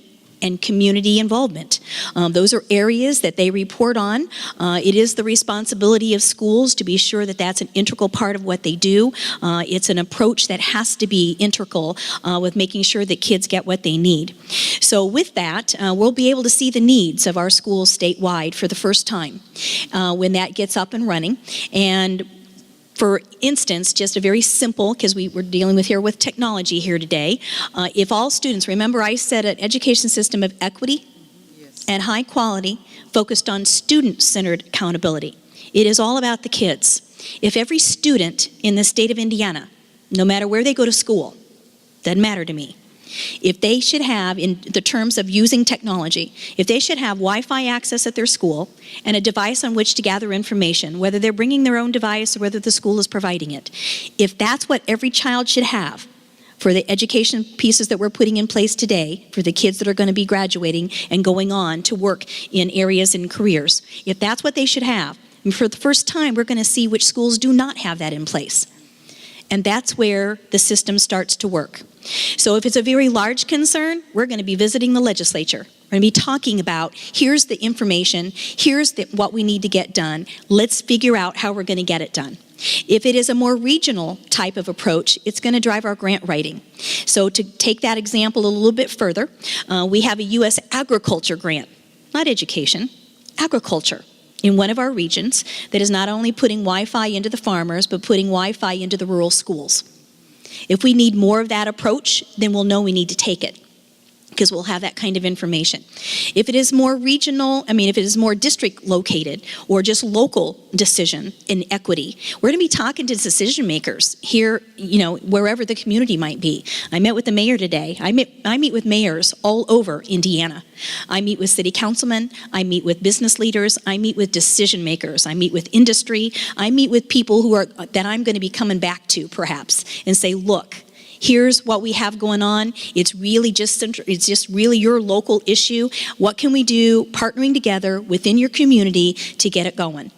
and community involvement. Those are areas that they report on. It is the responsibility of schools to be sure that that's an integral part of what they do. It's an approach that has to be integral with making sure that kids get what they need. So with that, we'll be able to see the needs of our schools statewide for the first time when that gets up and running. And for instance, just a very simple, because we're dealing with technology here today, if all students, remember I said an education system of equity and high quality focused on student-centered accountability. It is all about the kids. If every student in the state of Indiana no matter where they go to school, doesn't matter to me. If they should have, in the terms of using technology, if they should have Wi-Fi access at their school and a device on which to gather information, whether they're bringing their own device or whether the school is providing it, if that's what every child should have for the education pieces that we're putting in place today, for the kids that are going to be graduating and going on to work in areas and careers, if that's what they should have, and for the first time we're going to see which schools do not have that in place. And that's where the system starts to work. So if it's a very large concern, we're going to be visiting the legislature. We're going to be talking about, here's the information, here's what we need to get done. Let's figure out how we're going to get it done. If it is a more regional type of approach, it's going to drive our grant writing. So to take that example a little bit further, we have a U.S. agriculture grant, not education, agriculture, in one of our regions that is not only putting Wi-Fi into the farmers, but putting Wi-Fi into the rural schools. If we need more of that approach, then we'll know we need to take it, because we'll have that kind of information. If it is more regional, if it is more district located or just local decision in equity, we're going to be talking to decision makers here, wherever the community might be. I met with the mayor today. I meet with mayors all over Indiana. I meet with city councilmen. I meet with business leaders. I meet with decision makers. I meet with industry. I meet with people that I'm going to be coming back to perhaps and say, look, here's what we have going on. It's just really your local issue. What can we do partnering together within your community to get it going?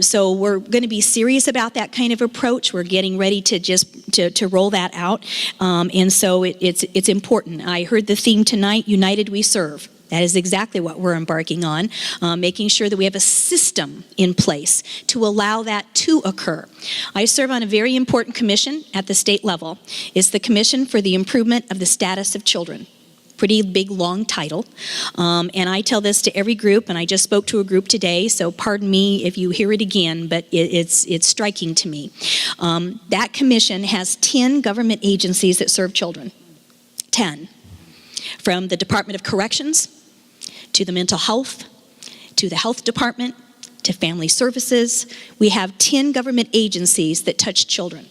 So we're going to be serious about that kind of approach. We're getting ready to roll that out. And so it's important. I heard the theme tonight, United We Serve. That is exactly what we're embarking on, making sure that we have a system in place to allow that to occur. I serve on a very important commission at the state level. It's the Commission for the Improvement of the Status of Children. Pretty big, long title. And I tell this to every group, and I just spoke to a group today, so pardon me if you hear it again, but it's striking to me. That commission has 10 government agencies that serve children. 10. From the Department of Corrections, to the mental health, to the health department, to family services. We have 10 government agencies that touch children.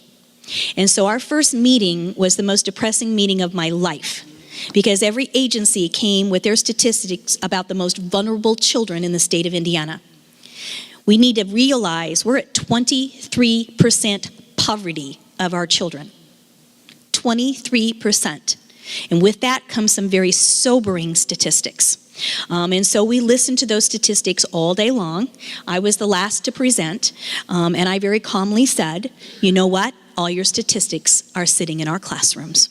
And so our first meeting was the most depressing meeting of my life, because every agency came with their statistics about the most vulnerable children in the state of Indiana. We need to realize we're at 23% poverty of our children. 23%. And with that comes some very sobering statistics. And so we listened to those statistics all day long. I was the last to present, and I very calmly said, you know what? All your statistics are sitting in our classrooms.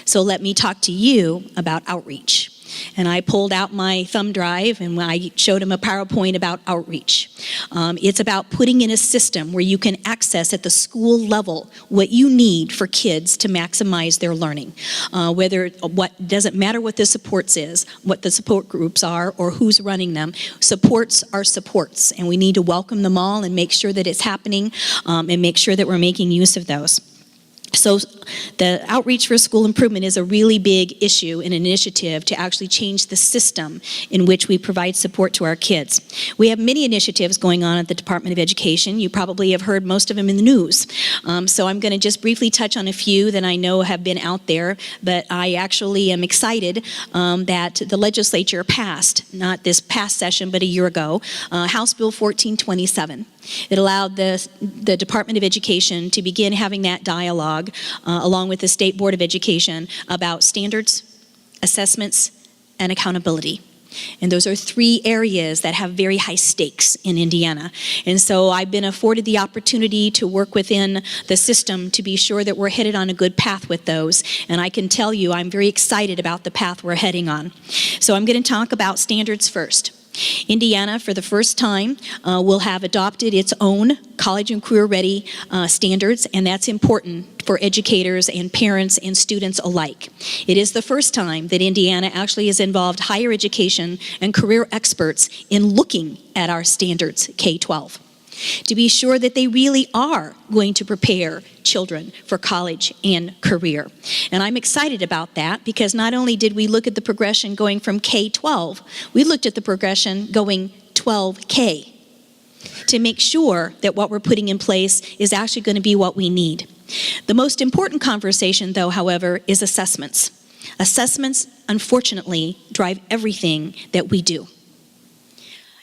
So let me talk to you about outreach. And I pulled out my thumb drive and I showed him a PowerPoint about outreach. It's about putting in a system where you can access at the school level what you need for kids to maximize their learning. Doesn't matter what the supports is, what the support groups are, or who's running them. Supports are supports, and we need to welcome them all and make sure that it's happening, and make sure that we're making use of those. So the outreach for school improvement is a really big issue and initiative to actually change the system in which we provide support to our kids. We have many initiatives going on at the Department of Education. You probably have heard most of them in the news. So I'm going to just briefly touch on a few that I know have been out there, but I actually am excited that the legislature passed, not this past session, but a year ago, House Bill 1427. It allowed the Department of Education to begin having that dialogue along with the State Board of Education about standards, assessments, and accountability. And those are 3 areas that have very high stakes in Indiana. And so I've been afforded the opportunity to work within the system to be sure that we're headed on a good path with those. And I can tell you I'm very excited about the path we're heading on. So I'm going to talk about standards first. Indiana, for the first time, will have adopted its own college and career-ready standards, and that's important for educators and parents and students alike. It is the first time that Indiana actually has involved higher education and career experts in looking at our standards K-12, to be sure that they really are going to prepare children for college and career. And I'm excited about that because not only did we look at the progression going from K-12, we looked at the progression going 12K to make sure that what we're putting in place is actually going to be what we need. The most important conversation, though, however, is assessments. Assessments, unfortunately, drive everything that we do.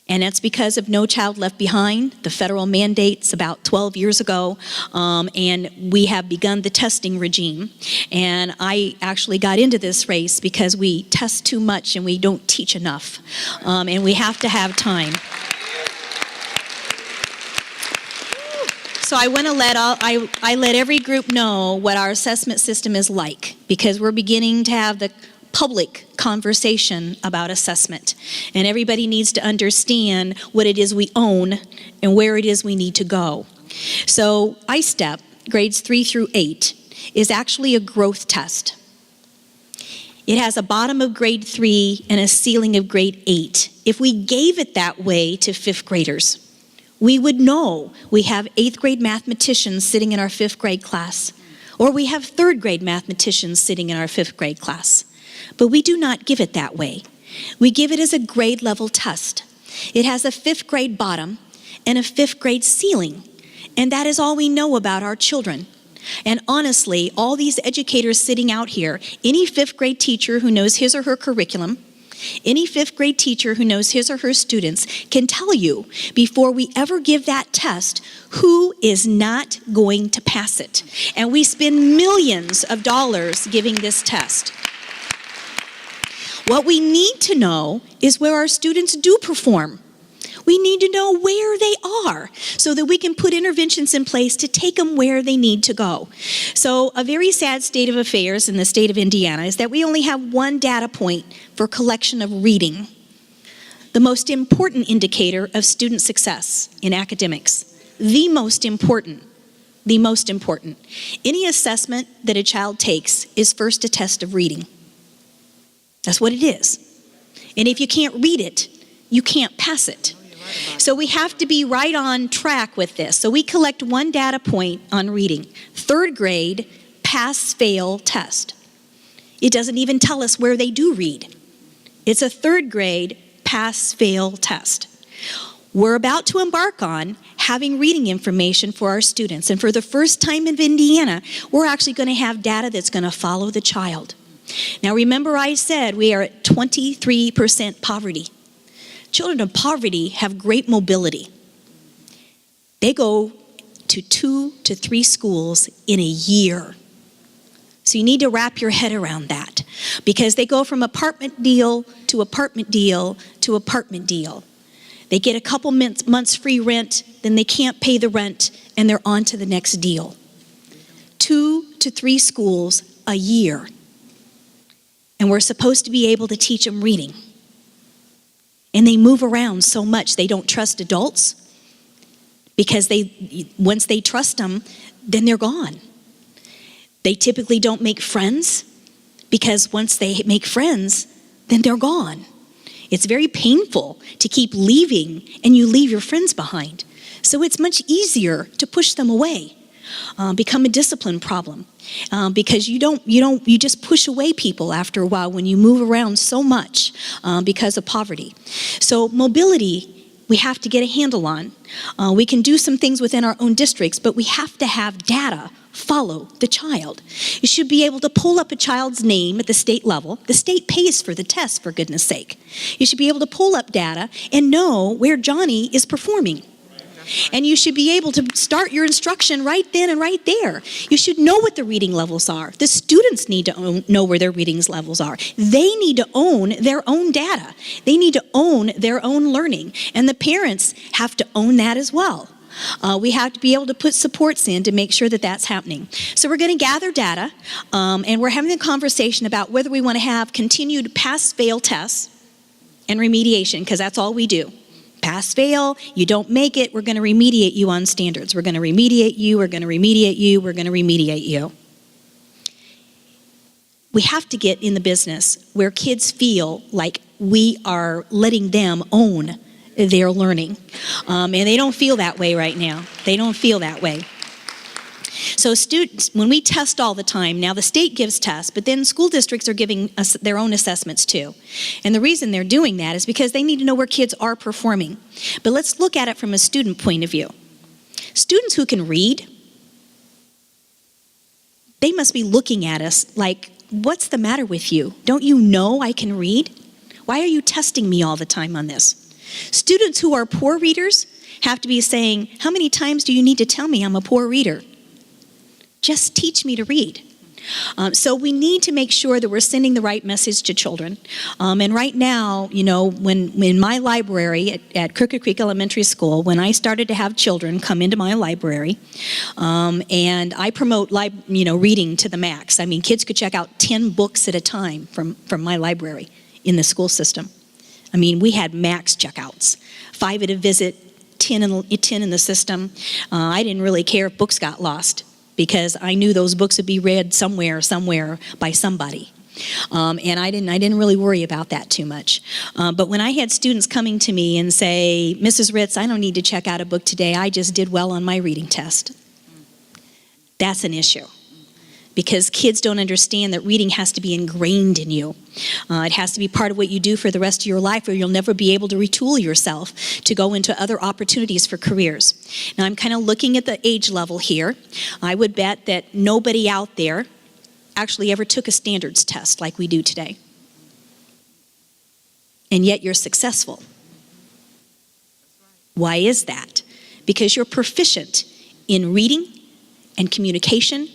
And that's because of No Child Left Behind, the federal mandates about 12 years ago, and we have begun the testing regime. And I actually got into this race because we test too much and we don't teach enough, and we have to have time. So I want to let every group know what our assessment system is like, because we're beginning to have the public conversation about assessment. And everybody needs to understand what it is we own and where it is we need to go. So ISTEP, grades 3 through 8, is actually a growth test. It has a bottom of grade 3 and a ceiling of grade 8. If we gave it that way to 5th graders, we would know we have 8th grade mathematicians sitting in our 5th grade class, or we have 3rd grade mathematicians sitting in our 5th grade class. But we do not give it that way. We give it as a grade level test. It has a 5th grade bottom and a 5th grade ceiling. And that is all we know about our children. And honestly, all these educators sitting out here, any 5th grade teacher who knows his or her curriculum, any 5th grade teacher who knows his or her students can tell you before we ever give that test who is not going to pass it. And we spend millions of dollars giving this test. What we need to know is where our students do perform. We need to know where they are so that we can put interventions in place to take them where they need to go. So a very sad state of affairs in the state of Indiana is that we only have one data point for collection of reading, the most important indicator of student success in academics. The most important. Any assessment that a child takes is first a test of reading. That's what it is. And if you can't read it, you can't pass it. So we have to be right on track with this. So we collect one data point on reading. 3rd grade pass-fail test. It doesn't even tell us where they do read. It's a 3rd grade pass-fail test. We're about to embark on having reading information for our students. And for the first time in Indiana, we're actually going to have data that's going to follow the child. Now remember I said we are at 23% poverty. Children of poverty have great mobility. They go to 2 to 3 schools in a year. So you need to wrap your head around that, because they go from apartment deal to apartment deal to apartment deal. They get a couple months free rent, then they can't pay the rent, and they're on to the next deal. 2 to 3 schools a year. And we're supposed to be able to teach them reading. And they move around so much, they don't trust adults, because once they trust them, then they're gone. They typically don't make friends, because once they make friends, then they're gone. It's very painful to keep leaving and you leave your friends behind. So it's much easier to push them away, become a discipline problem. Because you just push away people after a while when you move around so much because of poverty. So mobility, we have to get a handle on. We can do some things within our own districts, but we have to have data follow the child. You should be able to pull up a child's name at the state level. The state pays for the test, for goodness sake. You should be able to pull up data and know where Johnny is performing. And you should be able to start your instruction right then and right there. You should know what the reading levels are. The students need to know where their reading levels are. They need to own their own data. They need to own their own learning. And the parents have to own that as well. We have to be able to put supports in to make sure that that's happening. So we're going to gather data, and we're having a conversation about whether we want to have continued pass-fail tests and remediation, because that's all we do. Pass, fail, you don't make it, we're going to remediate you on standards. We're going to remediate you, we're going to remediate you, we're going to remediate you. We have to get in the business where kids feel like we are letting them own their learning. And they don't feel that way right now. They don't feel that way. So students, when we test all the time, now the state gives tests, but then school districts are giving us their own assessments too. And the reason they're doing that is because they need to know where kids are performing. But let's look at it from a student point of view. Students who can read They must be looking at us like, what's the matter with you? Don't you know I can read? Why are you testing me all the time on this? Students who are poor readers have to be saying, how many times do you need to tell me I'm a poor reader? Just teach me to read. So we need to make sure that we're sending the right message to children. And right now, you know, when in my library at Crooked Creek Elementary School, when I started to have children come into my library, and I promote reading to the max. I mean, kids could check out 10 books at a time from my library in the school system. I mean, we had max checkouts, 5 at a visit, 10 in the system. I didn't really care if books got lost, because I knew those books would be read somewhere by somebody. And I didn't really worry about that too much. But when I had students coming to me and say, Mrs. Ritz, I don't need to check out a book today, I just did well on my reading test. That's an issue. Because kids don't understand that reading has to be ingrained in you. It has to be part of what you do for the rest of your life, or you'll never be able to retool yourself to go into other opportunities for careers. Now, I'm kind of looking at the age level here. I would bet that nobody out there actually ever took a standards test like we do today. And yet you're successful. Why is that? Because you're proficient in reading and communication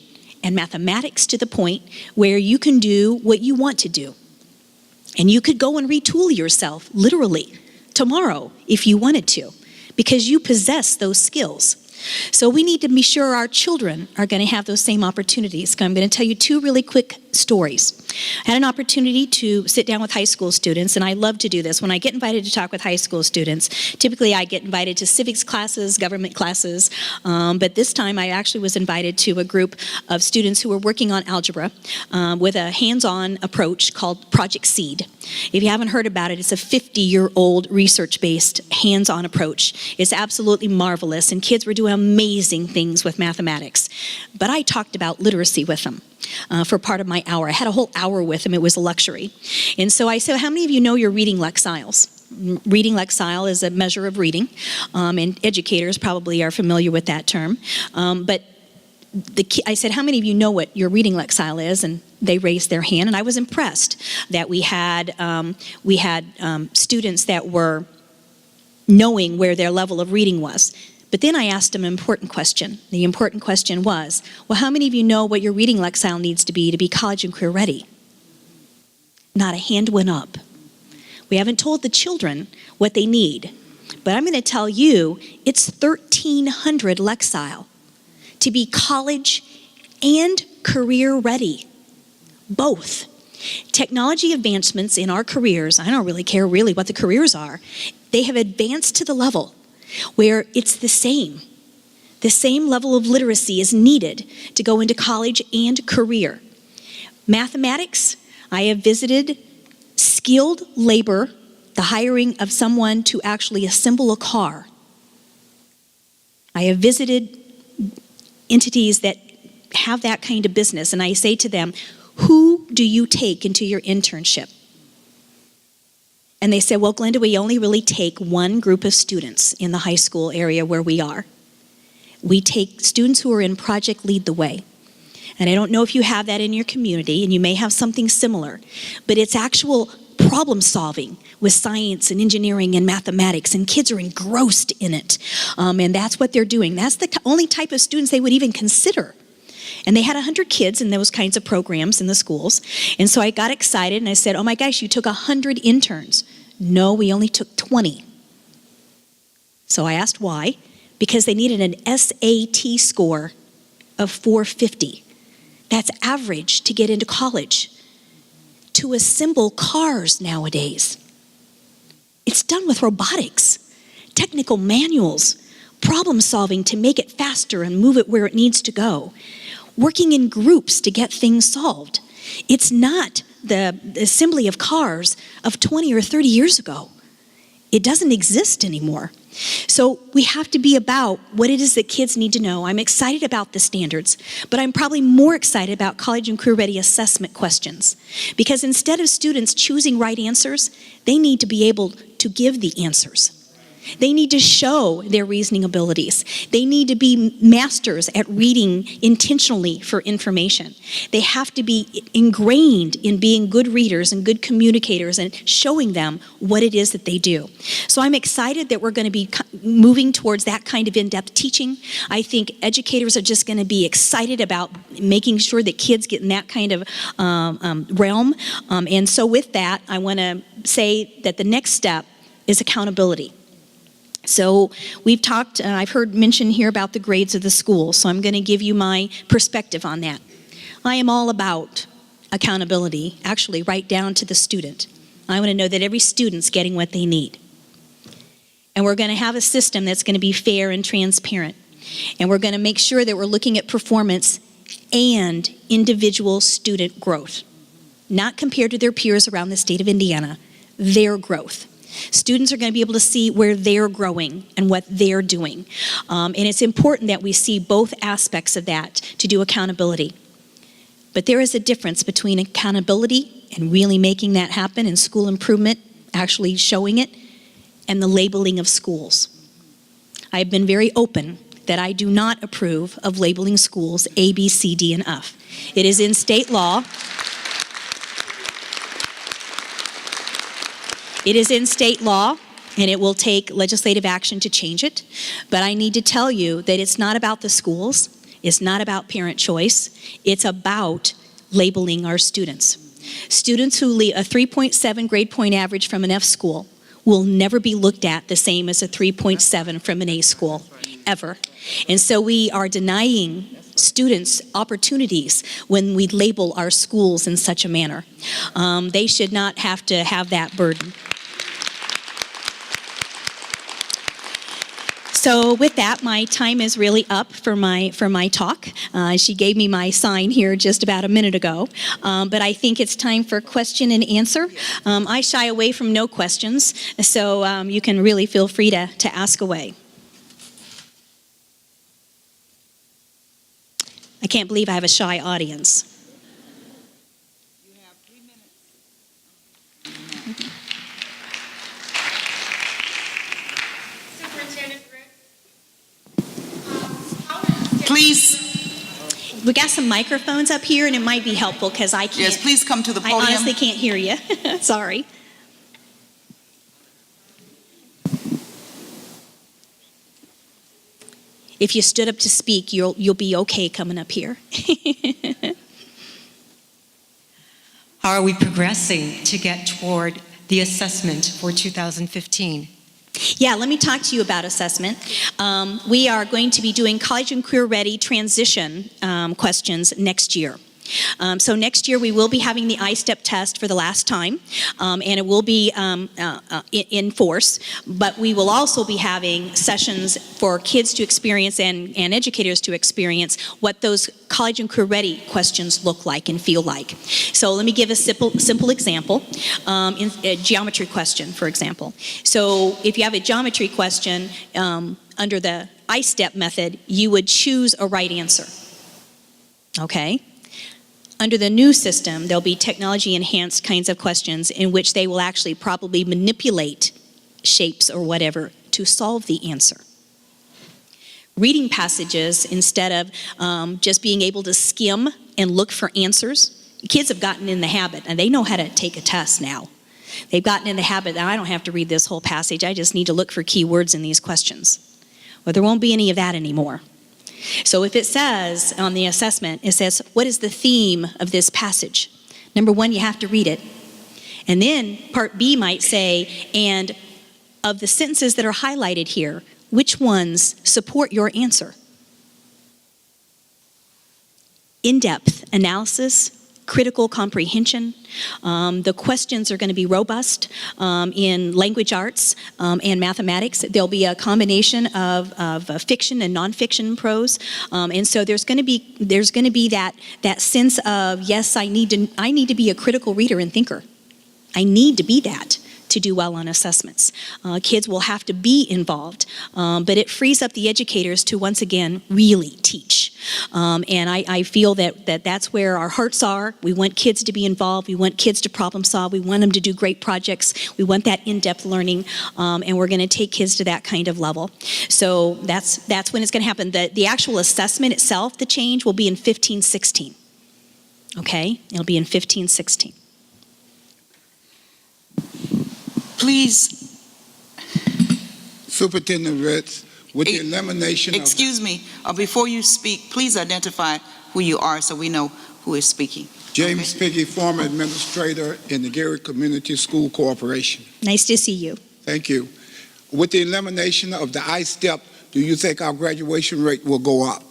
and mathematics to the point where you can do what you want to do. And you could go and retool yourself, literally, tomorrow if you wanted to, because you possess those skills. So we need to be sure our children are going to have those same opportunities. I'm going to tell you 2 really quick stories. I had an opportunity to sit down with high school students, and I love to do this. When I get invited to talk with high school students, typically I get invited to civics classes, government classes, but this time I actually was invited to a group of students who were working on algebra with a hands-on approach called Project Seed. If you haven't heard about it, it's a 50-year-old research-based hands-on approach. It's absolutely marvelous, and kids were doing amazing things with mathematics. But I talked about literacy with them for part of my hour. I had a whole hour with them. It was a luxury. And so I said, how many of you know your reading lexiles? Reading lexile is a measure of reading, and educators probably are familiar with that term. But I said, how many of you know what your reading lexile is? And they raised their hand, and I was impressed that we had students that were knowing where their level of reading was. But then I asked them an important question. The important question was, well, how many of you know what your reading lexile needs to be college and career ready? Not a hand went up. We haven't told the children what they need, but I'm going to tell you it's 1,300 lexile to be college and career ready, both. Technology advancements in our careers, I don't really care really what the careers are, they have advanced to the level where it's the same level of literacy is needed to go into college and career. Mathematics, I have visited skilled labor, the hiring of someone to actually assemble a car. I have visited entities that have that kind of business, and I say to them, who do you take into your internship? And they said, well, Glenda, we only really take one group of students in the high school area where we are. We take students who are in Project Lead the Way. And I don't know if you have that in your community, and you may have something similar, but it's actual problem solving with science and engineering and mathematics, and kids are engrossed in it. And that's what they're doing. That's the only type of students they would even consider. And they had 100 kids in those kinds of programs in the schools. And so I got excited and I said, oh my gosh, you took 100 interns. No, we only took 20. So I asked why. Because they needed an SAT score of 450. That's average to get into college. To assemble cars nowadays. It's done with robotics, technical manuals, problem solving to make it faster and move it where it needs to go. Working in groups to get things solved. It's not the assembly of cars of 20 or 30 years ago. It doesn't exist anymore. So we have to be about what it is that kids need to know. I'm excited about the standards, but I'm probably more excited about college and career ready assessment questions. Because instead of students choosing right answers, they need to be able to give the answers. They need to show their reasoning abilities. They need to be masters at reading intentionally for information. They have to be ingrained in being good readers and good communicators and showing them what it is that they do. So I'm excited that we're going to be moving towards that kind of in-depth teaching. I think educators are just going to be excited about making sure that kids get in that kind of realm. And so with that, I want to say that the next step is accountability. So we've talked, I've heard mention here about the grades of the school, so I'm going to give you my perspective on that. I am all about accountability, actually right down to the student. I want to know that every student's getting what they need. And we're going to have a system that's going to be fair and transparent. And we're going to make sure that we're looking at performance and individual student growth, not compared to their peers around the state of Indiana, their growth. Students are going to be able to see where they're growing and what they're doing. And it's important that we see both aspects of that to do accountability. But there is a difference between accountability and really making that happen and school improvement, actually showing it, and the labeling of schools. I've been very open that I do not approve of labeling schools A, B, C, D, and F. It is in state law. It is in state law, and it will take legislative action to change it. But I need to tell you that it's not about the schools. It's not about parent choice. It's about labeling our students. Students who leave a 3.7 grade point average from an F school will never be looked at the same as a 3.7 from an A school, ever. And so we are denying students opportunities when we label our schools in such a manner. They should not have to have that burden. So with that, my time is really up for my talk. She gave me my sign here just about a minute ago, but I think it's time for question and answer. I shy away from no questions, so you can really feel free to ask away. I can't believe I have a shy audience. You have 3 minutes. Superintendent Rick. Please, We got some microphones up here, and it might be helpful because I can't. yes, please come to the I podium. honestly can't hear you. Sorry. If you stood up to speak, you'll be okay coming up here. How are we progressing to get toward the assessment for 2015? Yeah, let me talk to you about assessment. We are going to be doing college and career ready transition questions next year. So next year we will be having the I-STEP test for the last time, and it will be in force, but we will also be having sessions for kids to experience and educators to experience what those college and career ready questions look like and feel like. So let me give a simple example, in a geometry question, for example. So if you have a geometry question under the I-STEP method, you would choose a right answer, okay? Under the new system, there'll be technology-enhanced kinds of questions in which they will actually probably manipulate shapes or whatever to solve the answer. Reading passages instead of just being able to skim and look for answers. Kids have gotten in the habit, and they know how to take a test now. They've gotten in the habit that I don't have to read this whole passage, I just need to look for key words in these questions. Well, there won't be any of that anymore. So if it says on the assessment, it says, what is the theme of this passage? Number one, you have to read it. And then part B might say, and of the sentences that are highlighted here, which ones support your answer? In-depth analysis, critical comprehension. The questions are going to be robust in language arts and mathematics. There'll be a combination of fiction and nonfiction prose, and so there's going to be that sense of, yes, I need to be a critical reader and thinker. I need to be that to do well on assessments. Kids will have to be involved, but it frees up the educators to once again really teach. And I feel that that's where our hearts are. We want kids to be involved. We want kids to problem solve. We want them to do great projects. We want that in-depth learning, and we're going to take kids to that kind of level. So that's when it's going to happen. The actual assessment itself, the change, will be in 15-16. Okay? It'll be in 15-16. Please, Superintendent Ritz, with the elimination excuse me, before you speak, please identify who you are so we know who is speaking. James Piggy, former administrator in the Gary Community School Corporation. Nice to see you. Thank you. With the elimination of the I-STEP, do you think our graduation rate will go up?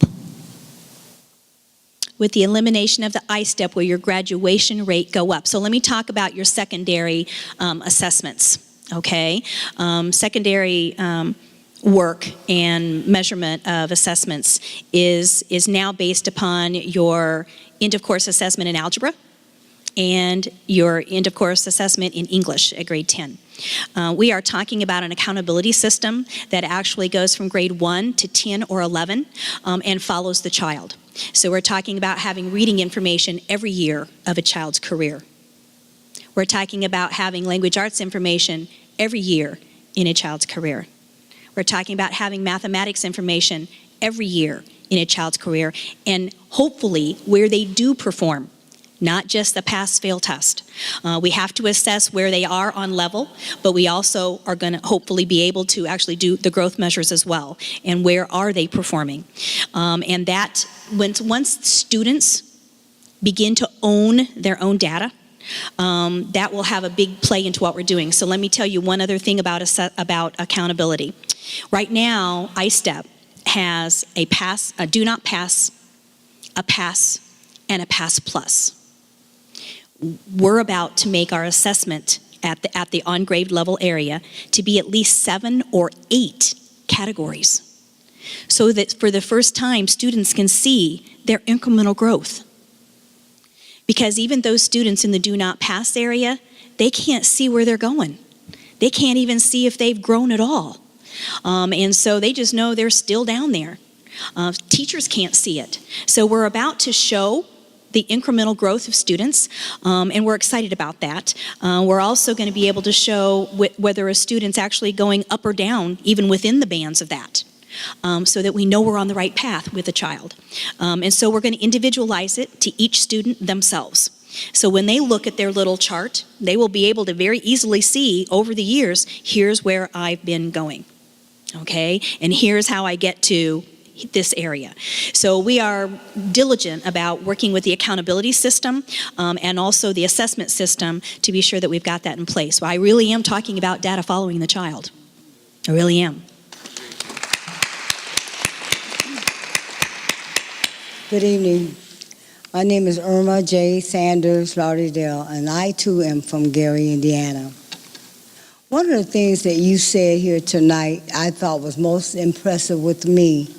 With the elimination of the I-STEP, will your graduation rate go up? So let me talk about your secondary assessments, okay? Secondary work and measurement of assessments is now based upon your end-of-course assessment in algebra and your end-of-course assessment in English at grade 10. We are talking about an accountability system that actually goes from grade 1 to 10 or 11 and follows the child. So we're talking about having reading information every year of a child's career. We're talking about having language arts information every year in a child's career. We're talking about having mathematics information every year in a child's career, and hopefully where they do perform, not just the pass-fail test. We have to assess where they are on level, but we also are going to hopefully be able to actually do the growth measures as well, and where are they performing. And that, once students begin to own their own data, that will have a big play into what we're doing. So let me tell you one other thing about accountability. Right now, I-STEP has a pass, a do not pass, a pass, and a pass plus. We're about to make our assessment at the on-grade level area to be at least 7 or 8 categories, so that for the first time, students can see their incremental growth. Because even those students in the do not pass area, they can't see where they're going. They can't even see if they've grown at all. And so they just know they're still down there. Teachers can't see it. So we're about to show the incremental growth of students, and we're excited about that. We're also going to be able to show whether a student's actually going up or down, even within the bands of that. So that we know we're on the right path with a child. And so we're going to individualize it to each student themselves. So when they look at their little chart, they will be able to very easily see over the years, here's where I've been going, okay? And here's how I get to this area. So we are diligent about working with the accountability system and also the assessment system to be sure that we've got that in place. So I really am talking about data following the child. I really am. Good evening. My name is Irma J. Sanders Lauderdale, and I too am from Gary, Indiana. One of the things that you said here tonight I thought was most impressive with me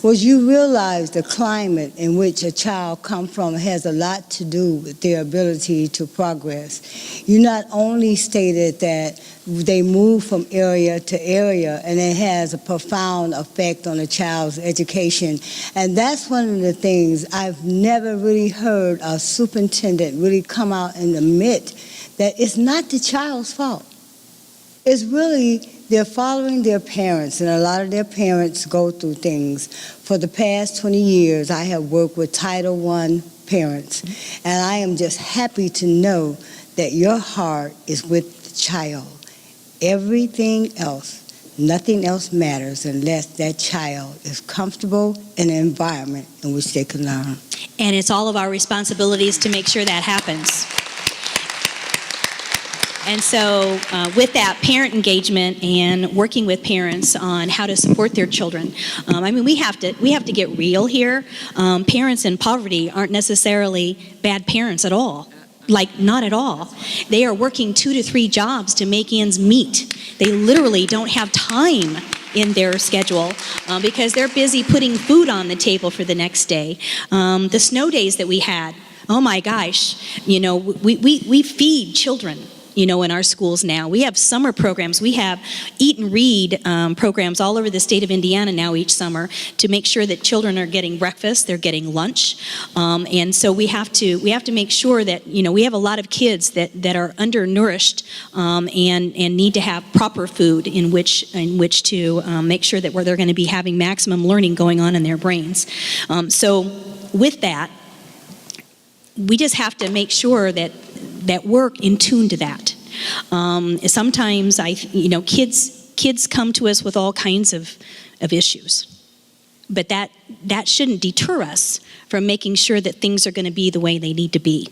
was you realize the climate in which a child comes from has a lot to do with their ability to progress. You not only stated that they move from area to area and it has a profound effect on a child's education, and that's one of the things I've never really heard a superintendent really come out and admit, that it's not the child's fault. It's really they're following their parents, and a lot of their parents go through things. For the past 20 years, I have worked with Title I parents, and I am just happy to know that your heart is with the child. Everything else, nothing else matters unless that child is comfortable in an environment in which they can learn. And it's all of our responsibilities to make sure that happens. And so with that parent engagement and working with parents on how to support their children, we have to get real here. Parents in poverty aren't necessarily bad parents at all. Like, not at all. They are working 2 to 3 jobs to make ends meet. They literally don't have time in their schedule because they're busy putting food on the table for the next day. The snow days that we had, oh my gosh, we feed children in our schools now. We have summer programs. We have eat and read programs all over the state of Indiana now each summer to make sure that children are getting breakfast, they're getting lunch, and so we have to make sure that we have a lot of kids that are undernourished and need to have proper food in which to make sure that where they're going to be having maximum learning going on in their brains. So with that, we just have to make sure that we're in tune to that. Sometimes kids come to us with all kinds of issues, but that shouldn't deter us from making sure that things are going to be the way they need to be.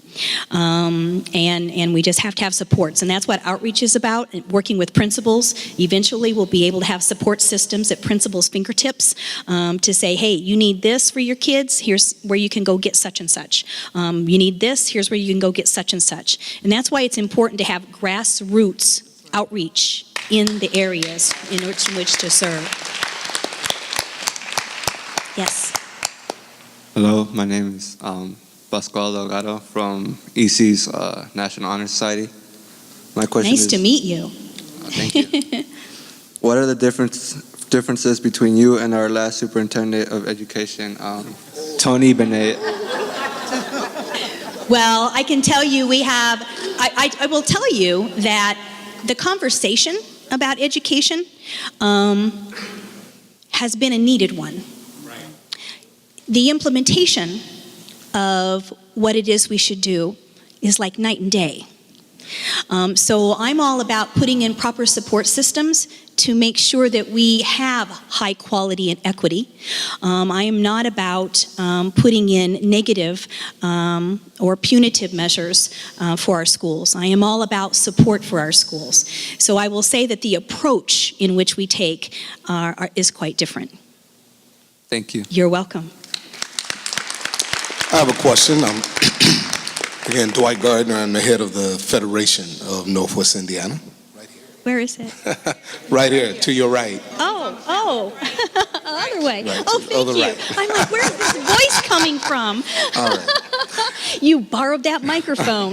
And we just have to have supports, and that's what outreach is about, working with principals. Eventually we'll be able to have support systems at principals' fingertips to say, hey, you need this for your kids, here's where you can go get such and such. You need this, here's where you can go get such and such. And that's why it's important to have grassroots outreach in the areas in which to serve. Yes. Hello, my name is Pascual Delgado from EC's National Honor Society. My question is... Nice to meet you. Thank you. What are the differences between you and our last superintendent of education, Tony Bennett? Well, I can tell you I will tell you that the conversation about education has been a needed one. The implementation of what it is we should do is like night and day. So I'm all about putting in proper support systems to make sure that we have high quality and equity. I am not about putting in negative or punitive measures for our schools. I am all about support for our schools. So I will say that the approach in which we take is quite different. Thank you. You're welcome. I have a question. Again, Dwight Gardner. I'm the head of the Federation of Northwest Indiana. Where is it? Right here, to your right. Oh, other way. Right, Oh, thank you. right. I'm like, where's this voice coming from? All right. You borrowed that microphone.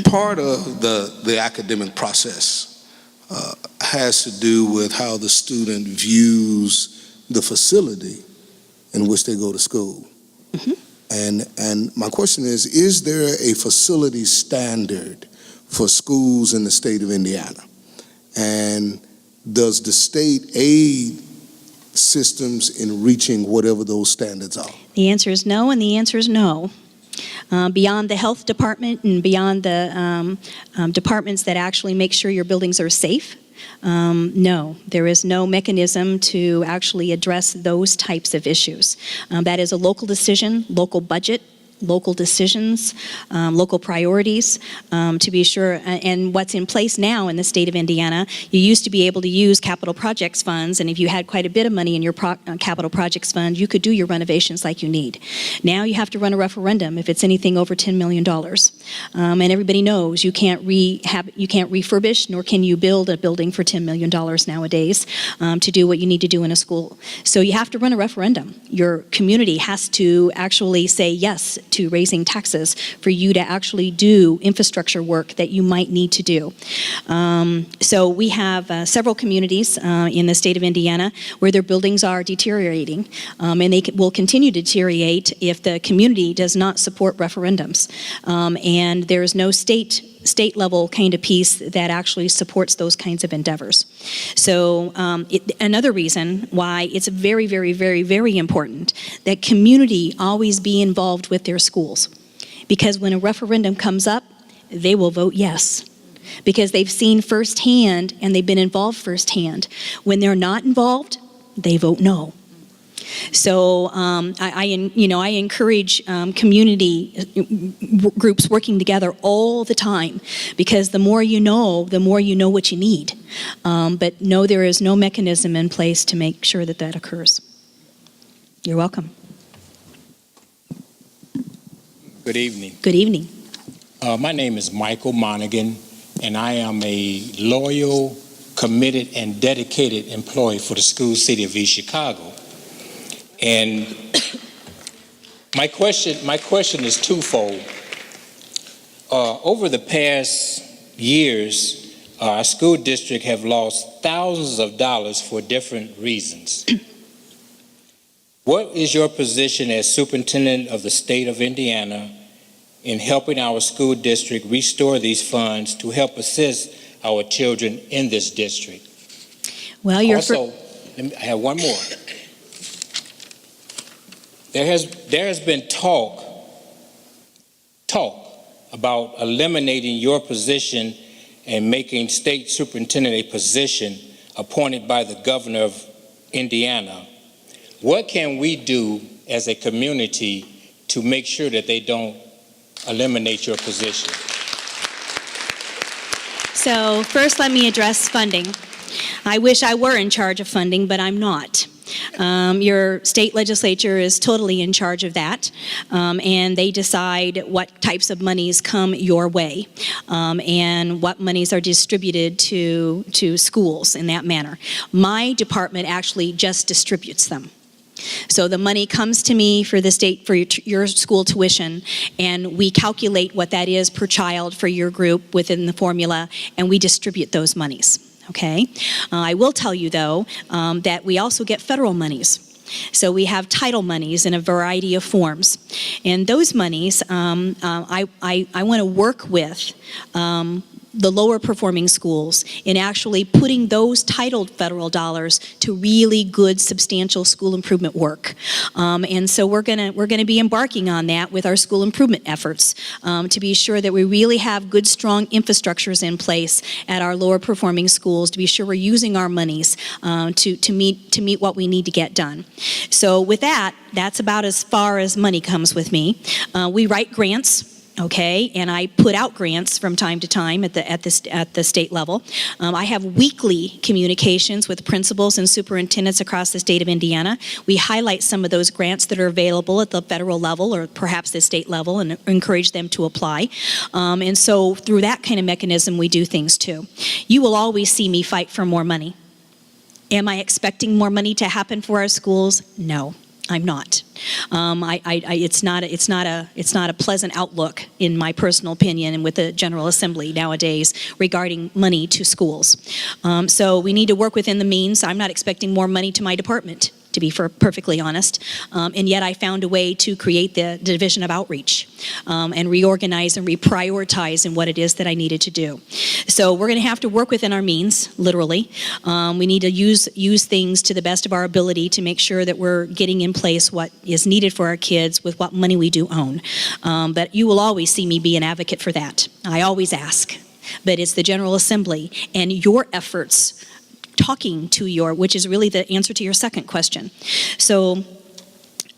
Part of the academic process has to do with how the student views the facility in which they go to school. Mm-hmm. And my question is there a facility standard for schools in the state of Indiana? And does the state aid systems in reaching whatever those standards are? The answer is no, and the answer is no. Beyond the health department and beyond the departments that actually make sure your buildings are safe, no, there is no mechanism to actually address those types of issues. That is a local decision, local budget, local decisions, local priorities, to be sure. And what's in place now in the state of Indiana, you used to be able to use capital projects funds, and if you had quite a bit of money in your capital projects fund, you could do your renovations like you need. Now you have to run a referendum if it's anything over $10 million. And everybody knows you can't refurbish, nor can you build a building for $10 million nowadays to do what you need to do in a school. So you have to run a referendum. Your community has to actually say yes to raising taxes for you to actually do infrastructure work that you might need to do. So we have several communities in the state of Indiana where their buildings are deteriorating, and they will continue to deteriorate if the community does not support referendums. And there is no state level kind of piece that actually supports those kinds of endeavors. So another reason why it's very, very, very, very important that community always be involved with their schools. Because when a referendum comes up, they will vote yes. Because they've seen firsthand and they've been involved firsthand. When they're not involved, they vote no. So I encourage community groups working together all the time, because the more you know what you need. But no, there is no mechanism in place to make sure that that occurs. You're welcome. Good evening. Good evening. My name is Michael Monaghan, and I am a loyal, committed, and dedicated employee for the school city of East Chicago. And my question is twofold. Over the past years, our school district have lost thousands of dollars for different reasons. What is your position as superintendent of the state of Indiana in helping our school district restore these funds to help assist our children in this district? Well, Also, I have one more. There has been talk about eliminating your position and making state superintendent a position appointed by the governor of Indiana. What can we do as a community to make sure that they don't eliminate your position? So first, let me address funding. I wish I were in charge of funding, but I'm not. Your state legislature is totally in charge of that, and they decide what types of monies come your way, and what monies are distributed to schools in that manner. My department actually just distributes them. So the money comes to me for the state, for your school tuition, and we calculate what that is per child for your group within the formula, and we distribute those monies. Okay? I will tell you, though, that we also get federal monies. So we have title monies in a variety of forms. And those monies, I want to work with the lower performing schools in actually putting those titled federal dollars to really good, substantial school improvement work. And so we're gonna be embarking on that with our school improvement efforts to be sure that we really have good, strong infrastructures in place at our lower performing schools, to be sure we're using our monies to meet what we need to get done. So with that, that's about as far as money comes with me. We write grants. Okay, and I put out grants from time to time at the state level. I have weekly communications with principals and superintendents across the state of Indiana. We highlight some of those grants that are available at the federal level or perhaps the state level and encourage them to apply. And so through that kind of mechanism, we do things too. You will always see me fight for more money. Am I expecting more money to happen for our schools? No. I'm not. It's not a pleasant outlook, in my personal opinion, and with the General Assembly nowadays regarding money to schools. So we need to work within the means. I'm not expecting more money to my department, to be perfectly honest. And yet I found a way to create the Division of Outreach and reorganize and reprioritize in what it is that I needed to do. So we're going to have to work within our means, literally. We need to use things to the best of our ability to make sure that we're getting in place what is needed for our kids with what money we do own. But you will always see me be an advocate for that. I always ask. But it's the General Assembly and your efforts talking to which is really the answer to your second question. So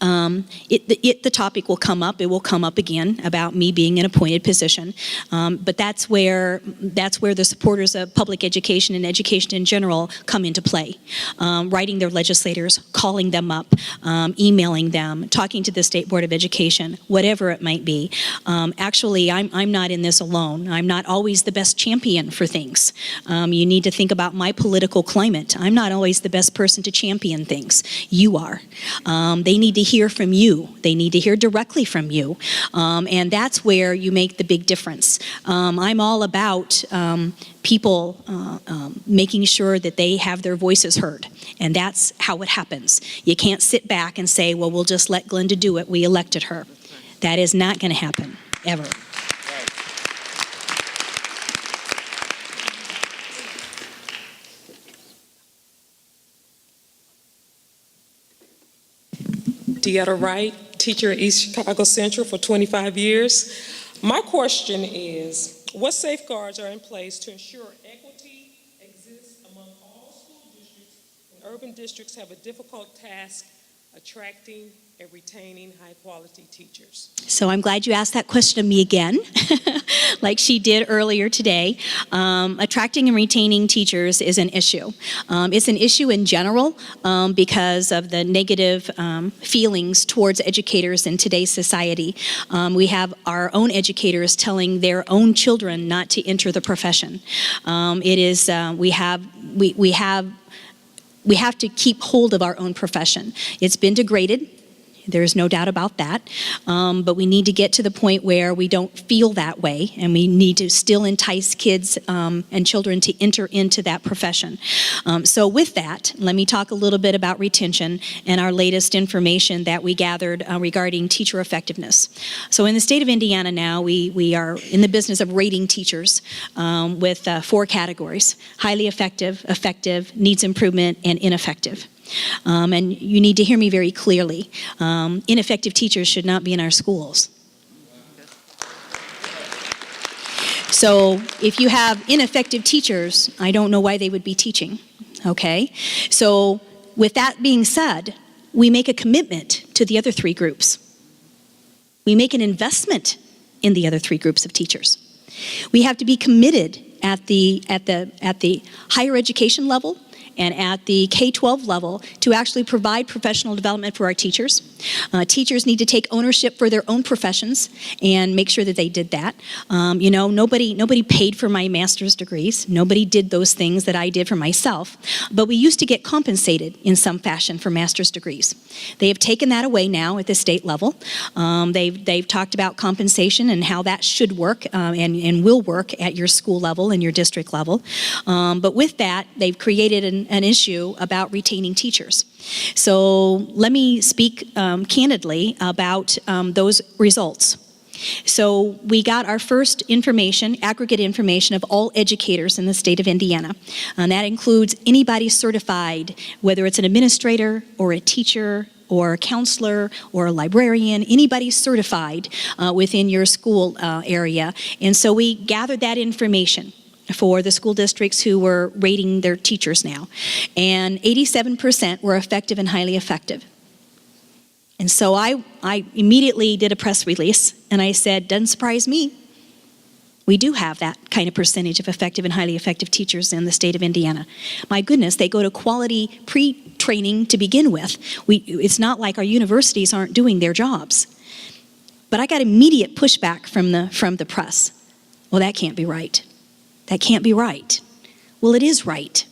the topic will come up. It will come up again about me being in an appointed position. But that's where the supporters of public education and education in general come into play. Writing their legislators, calling them up, emailing them, talking to the State Board of Education, whatever it might be. Actually, I'm not in this alone. I'm not always the best champion for things. You need to think about my political climate. I'm not always the best person to champion things. You are. They need to hear from you. They need to hear directly from you. And that's where you make the big difference. I'm all about people making sure that they have their voices heard. And that's how it happens. You can't sit back and say, well, we'll just let Glenda do it. We elected her. That is not going to happen, ever. Deetta Wright, teacher at East Chicago Central for 25 years. My question is, what safeguards are in place to ensure equity exists among all school districts when urban districts have a difficult task attracting and retaining high-quality teachers? So I'm glad you asked that question of me again, like she did earlier today. Attracting and retaining teachers is an issue. It's an issue in general because of the negative feelings towards educators in today's society. We have our own educators telling their own children not to enter the profession. We have to keep hold of our own profession. It's been degraded. There's no doubt about that. But we need to get to the point where we don't feel that way, and we need to still entice kids and children to enter into that profession. So with that, let me talk a little bit about retention and our latest information that we gathered regarding teacher effectiveness. So in the state of Indiana now, we are in the business of rating teachers with 4 categories: highly effective, effective, needs improvement, and ineffective. And you need to hear me very clearly. Ineffective teachers should not be in our schools. So if you have ineffective teachers, I don't know why they would be teaching, okay? So with that being said, we make a commitment to the other 3 groups. We make an investment in the other 3 groups of teachers. We have to be committed at the higher education level and at the K-12 level to actually provide professional development for our teachers. Teachers need to take ownership for their own professions and make sure that they did that. Nobody paid for my master's degrees. Nobody did those things that I did for myself. But we used to get compensated in some fashion for master's degrees. They have taken that away now at the state level. They've talked about compensation and how that should work and will work at your school level and your district level. But with that, they've created an issue about retaining teachers. So let me speak candidly about those results. So we got our first information, aggregate information of all educators in the state of Indiana. And that includes anybody certified, whether it's an administrator or a teacher or a counselor or a librarian, anybody certified within your school area. And so we gathered that information for the school districts who were rating their teachers now. And 87% were effective and highly effective. And so I immediately did a press release, and I said, doesn't surprise me. We do have that kind of percentage of effective and highly effective teachers in the state of Indiana. My goodness, they go to quality pre-training to begin with. It's not like our universities aren't doing their jobs. But I got immediate pushback from the press. Well, that can't be right. That can't be right. Well, it is right.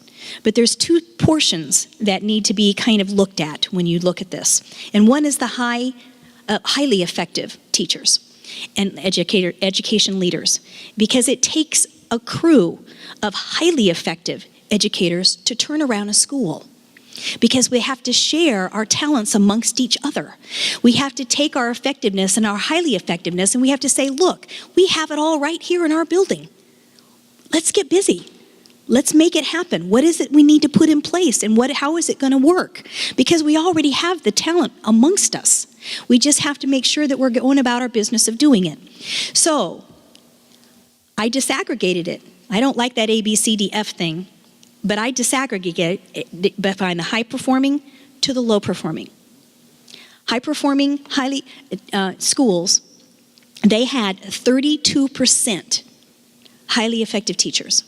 But there's 2 portions that need to be kind of looked at when you look at this. And one is the highly effective teachers and education leaders, because it takes a crew of highly effective educators to turn around a school. Because we have to share our talents amongst each other. We have to take our effectiveness and our highly effectiveness, and we have to say, look, we have it all right here in our building. Let's get busy. Let's make it happen. What is it we need to put in place, and how is it going to work? Because we already have the talent amongst us. We just have to make sure that we're going about our business of doing it. So I disaggregated it. I don't like that A, B, C, D, F thing, but I disaggregated it by the high performing to the low performing. High performing, highly schools, they had 32% highly effective teachers.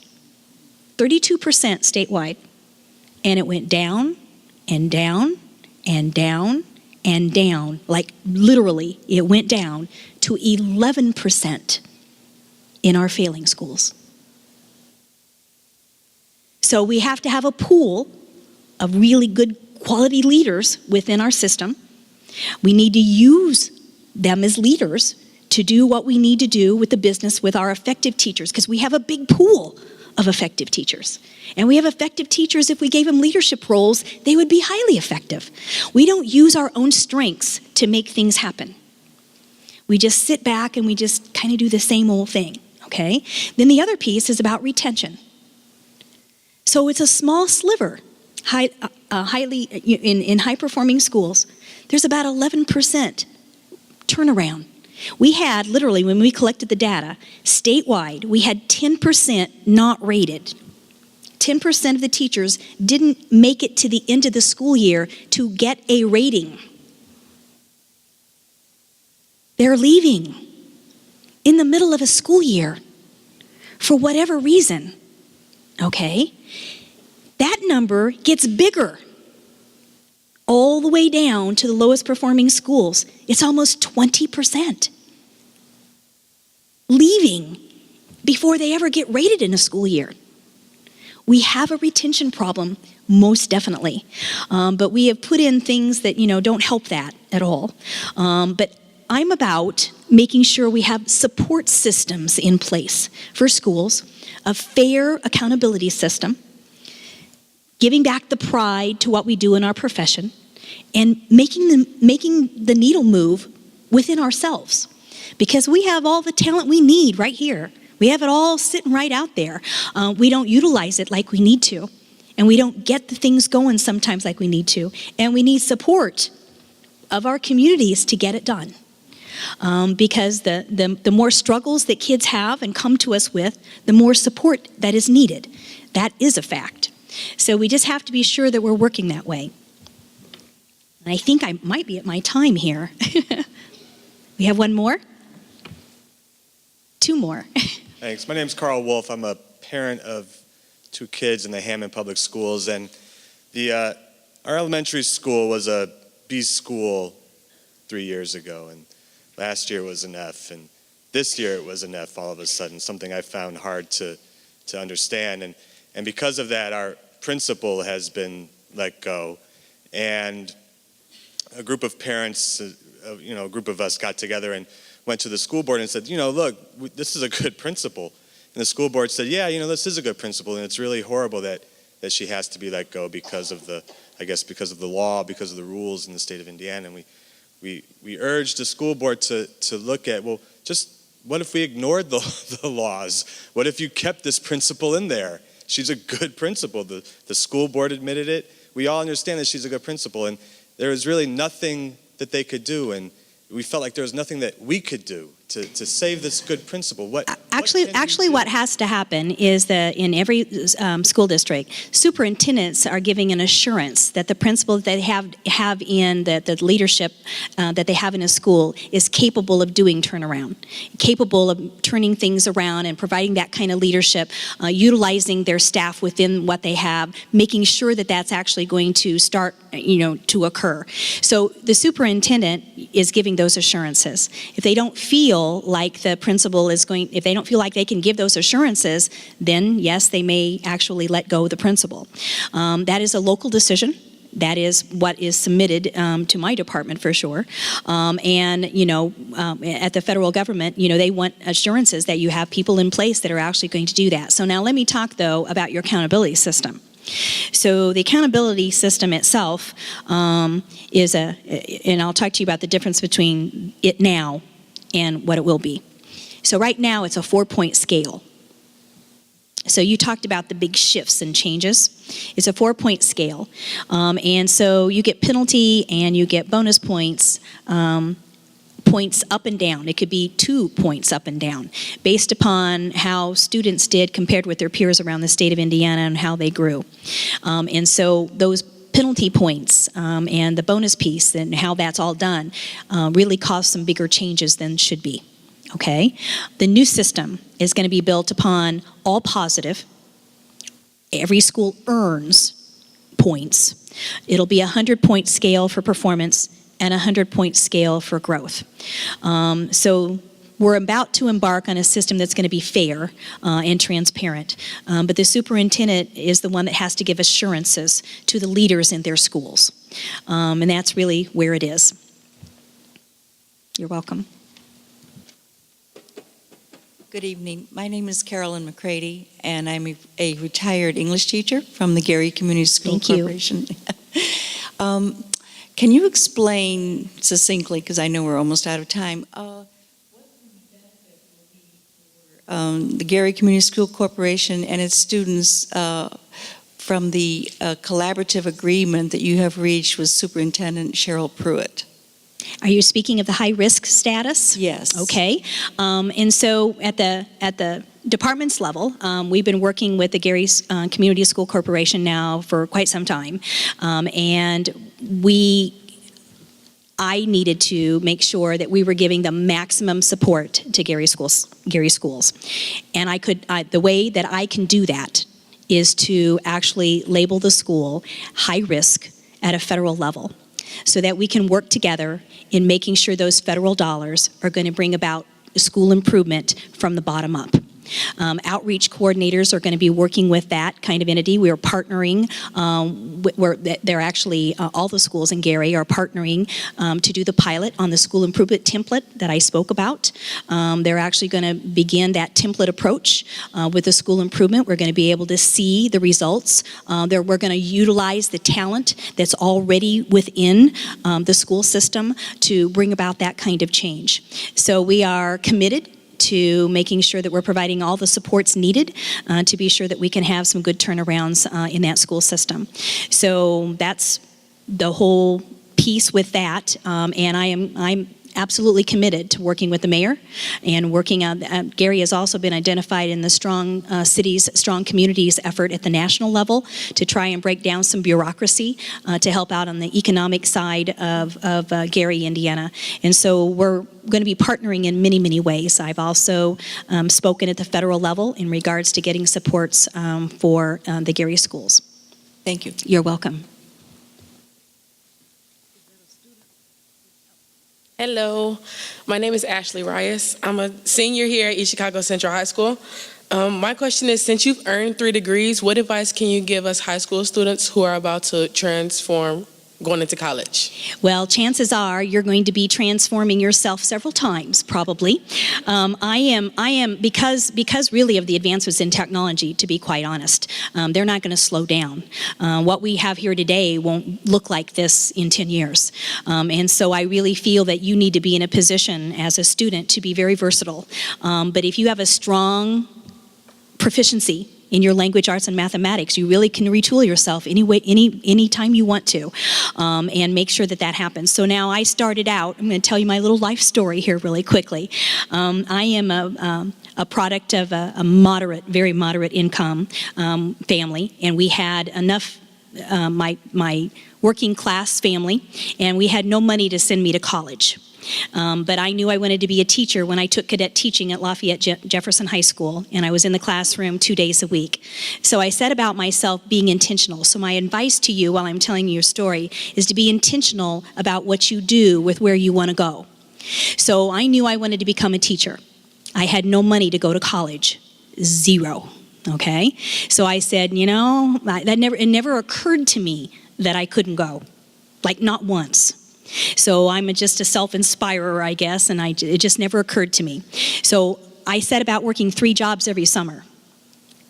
32% statewide. And it went down and down and down and down. Like literally, it went down to 11% in our failing schools. So we have to have a pool of really good quality leaders within our system. We need to use them as leaders to do what we need to do with the business with our effective teachers, because we have a big pool of effective teachers. And we have effective teachers, if we gave them leadership roles, they would be highly effective. We don't use our own strengths to make things happen. We just sit back and we just kind of do the same old thing, okay? Then the other piece is about retention. So it's a small sliver, highly in high-performing schools. There's about 11% turnaround. We had, literally, when we collected the data, statewide, we had 10% not rated. 10% of the teachers didn't make it to the end of the school year to get a rating. They're leaving in the middle of a school year for whatever reason, okay? That number gets bigger all the way down to the lowest performing schools. It's almost 20% leaving before they ever get rated in a school year. We have a retention problem, most definitely. But we have put in things that, don't help that at all. But I'm about making sure we have support systems in place for schools, a fair accountability system, giving back the pride to what we do in our profession, and making the needle move within ourselves. Because we have all the talent we need right here. We have it all sitting right out there. We don't utilize it like we need to. And we don't get the things going sometimes like we need to. And we need support of our communities to get it done. Because the more struggles that kids have and come to us with, the more support that is needed. That is a fact. So we just have to be sure that we're working that way. And I think I might be at my time here. We have one more? Two more. Thanks. My name's Carl Wolf. I'm a parent of 2 kids in the Hammond Public Schools, and our elementary school was a B school 3 years ago, and last year was an F, and this year it was an F all of a sudden, something I found hard to understand. And because of that, our principal has been let go, and a group of parents, a group of us got together and went to the school board and said, look, this is a good principal. And the school board said, yeah, this is a good principal, and it's really horrible that she has to be let go because of the law, because of the rules in the state of Indiana. And we urged the school board to look at, well, just what if we ignored the laws? What if you kept this principal in there? She's a good principal. The school board admitted it. We all understand that she's a good principal, and there was really nothing that they could do, and we felt like there was nothing that we could do to save this good principal. Actually, what has to happen is that in every school district, superintendents are giving an assurance that the principal that they have in the leadership that they have in a school is capable of doing turnaround, capable of turning things around and providing that kind of leadership, utilizing their staff within what they have, making sure that that's actually going to start, to occur. So the superintendent is giving those assurances. If they don't feel like the principal if they don't feel like they can give those assurances, then yes, they may actually let go of the principal. That is a local decision. That is what is submitted to my department for sure. And at the federal government, they want assurances that you have people in place that are actually going to do that. So now let me talk, though, about your accountability system. So the accountability system itself is and I'll talk to you about the difference between it now and what it will be. So right now it's a 4-point scale. So you talked about the big shifts and changes. It's a 4-point scale. And so you get penalty and you get bonus points, points up and down. It could be 2 points up and down based upon how students did compared with their peers around the state of Indiana and how they grew. And so those penalty points and the bonus piece and how that's all done really cause some bigger changes than should be. Okay? The new system is going to be built upon all positive. Every school earns points. It'll be a 100-point scale for performance and a 100-point scale for growth. So we're about to embark on a system that's going to be fair and transparent. But the superintendent is the one that has to give assurances to the leaders in their schools. And that's really where it is. You're welcome. Good evening. My name is Carolyn McCready, and I'm a retired English teacher from the Gary Community School Corporation. Can you explain succinctly, because I know we're almost out of time, what the benefit will be for the Gary Community School Corporation and its students from the collaborative agreement that you have reached with Superintendent Cheryl Pruitt? Are you speaking of the high-risk status? Yes. Okay. And so at the department's level, we've been working with the Gary Community School Corporation now for quite some time. And I needed to make sure that we were giving the maximum support to Gary schools. And the way that I can do that is to actually label the school high risk at a federal level, so that we can work together in making sure those federal dollars are going to bring about school improvement from the bottom up. Outreach coordinators are going to be working with that kind of entity. We are partnering, they're actually, all the schools in Gary are partnering to do the pilot on the school improvement template that I spoke about. They're actually going to begin that template approach with the school improvement. We're going to be able to see the results. We're going to utilize the talent that's already within the school system to bring about that kind of change. So we are committed to making sure that we're providing all the supports needed to be sure that we can have some good turnarounds in that school system. So that's the whole piece with that, and I'm absolutely committed to working with the mayor and working on, Gary has also been identified in the Strong Cities, Strong Communities effort at the national level to try and break down some bureaucracy to help out on the economic side of Gary, Indiana. And so we're going to be partnering in many, many ways. I've also spoken at the federal level in regards to getting supports for the Gary schools. Thank you. You're welcome. Hello, my name is Ashley Rias. I'm a senior here at East Chicago Central High School. My question is, since you've earned 3 degrees, what advice can you give us high school students who are about to transform going into college? Well, chances are you're going to be transforming yourself several times, probably. I am because really of the advances in technology, to be quite honest. They're not going to slow down. What we have here today won't look like this in 10 years. And so I really feel that you need to be in a position as a student to be very versatile. But if you have a strong proficiency in your language, arts, and mathematics, you really can retool yourself any time you want to, and make sure that that happens. So now I started out, I'm going to tell you my little life story here really quickly. I am a product of a moderate, very moderate income family, and we had enough, my working class family, and we had no money to send me to college. But I knew I wanted to be a teacher when I took cadet teaching at Lafayette Jefferson High School, and I was in the classroom 2 days a week. So I set about myself being intentional. So my advice to you while I'm telling you your story is to be intentional about what you do with where you want to go. So I knew I wanted to become a teacher. I had no money to go to college, zero. Okay? So I said, you know, it never occurred to me that I couldn't go, like not once. So I'm just a self-inspirer, I guess, and it just never occurred to me. So I set about working 3 jobs every summer.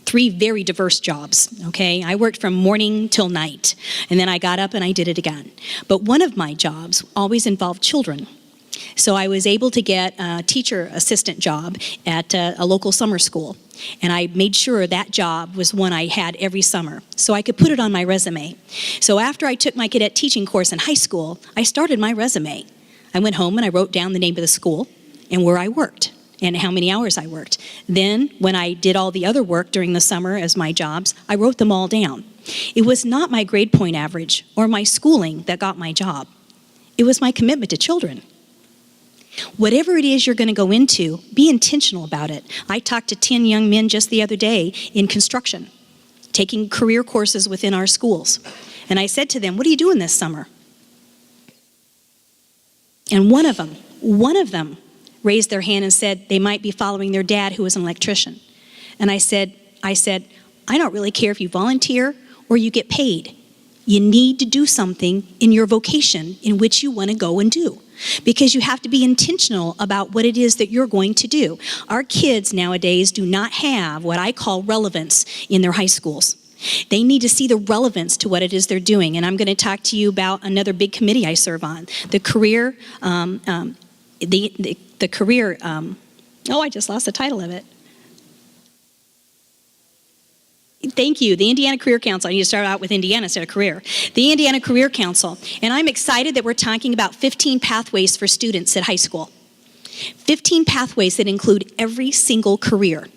3 very diverse jobs, okay? I worked from morning till night, and then I got up and I did it again. But one of my jobs always involved children. So I was able to get a teacher assistant job at a local summer school. And I made sure that job was one I had every summer, so I could put it on my resume. So after I took my cadet teaching course in high school, I started my resume. I went home and I wrote down the name of the school and where I worked and how many hours I worked. Then, when I did all the other work during the summer as my jobs, I wrote them all down. It was not my grade point average or my schooling that got my job. It was my commitment to children. Whatever it is you're going to go into, be intentional about it. I talked to 10 young men just the other day in construction, taking career courses within our schools. And I said to them, what are you doing this summer? And one of them raised their hand and said they might be following their dad, who was an electrician. And I said, I don't really care if you volunteer or you get paid. You need to do something in your vocation in which you want to go and do, because you have to be intentional about what it is that you're going to do. Our kids nowadays do not have what I call relevance in their high schools. They need to see the relevance to what it is they're doing. And I'm going to talk to you about another big committee I serve on, the career, I just lost the title of it. Thank you. The Indiana Career Council. I need to start out with Indiana instead of career. The Indiana Career Council. And I'm excited that we're talking about 15 pathways for students at high school. 15 pathways that include every single career.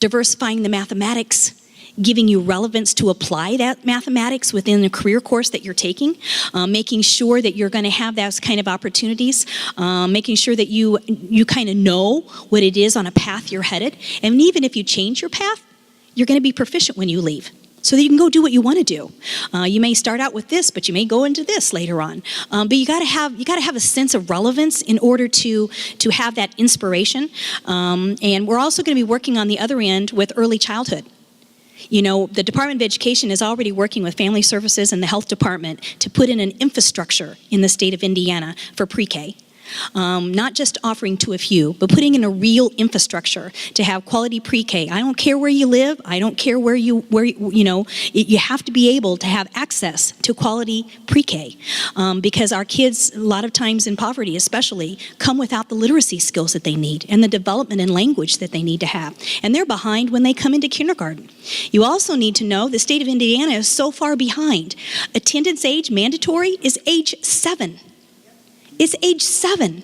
Diversifying the mathematics, giving you relevance to apply that mathematics within the career course that you're taking, making sure that you're going to have those kind of opportunities, making sure that you kind of know what it is on a path you're headed. And even if you change your path, you're going to be proficient when you leave. so that you can go do what you want to do. You may start out with this, but you may go into this later on. But you got to have a sense of relevance in order to have that inspiration. And we're also going to be working on the other end with early childhood. You know, the Department of Education is already working with Family Services and the Health Department to put in an infrastructure in the state of Indiana for pre-K. Not just offering to a few, but putting in a real infrastructure to have quality pre-K. I don't care where you live. I don't care where you have to be able to have access to quality pre-K, because our kids, a lot of times in poverty especially, come without the literacy skills that they need and the development in language that they need to have. And they're behind when they come into kindergarten. You also need to know the state of Indiana is so far behind. Attendance age mandatory is age 7. It's age 7.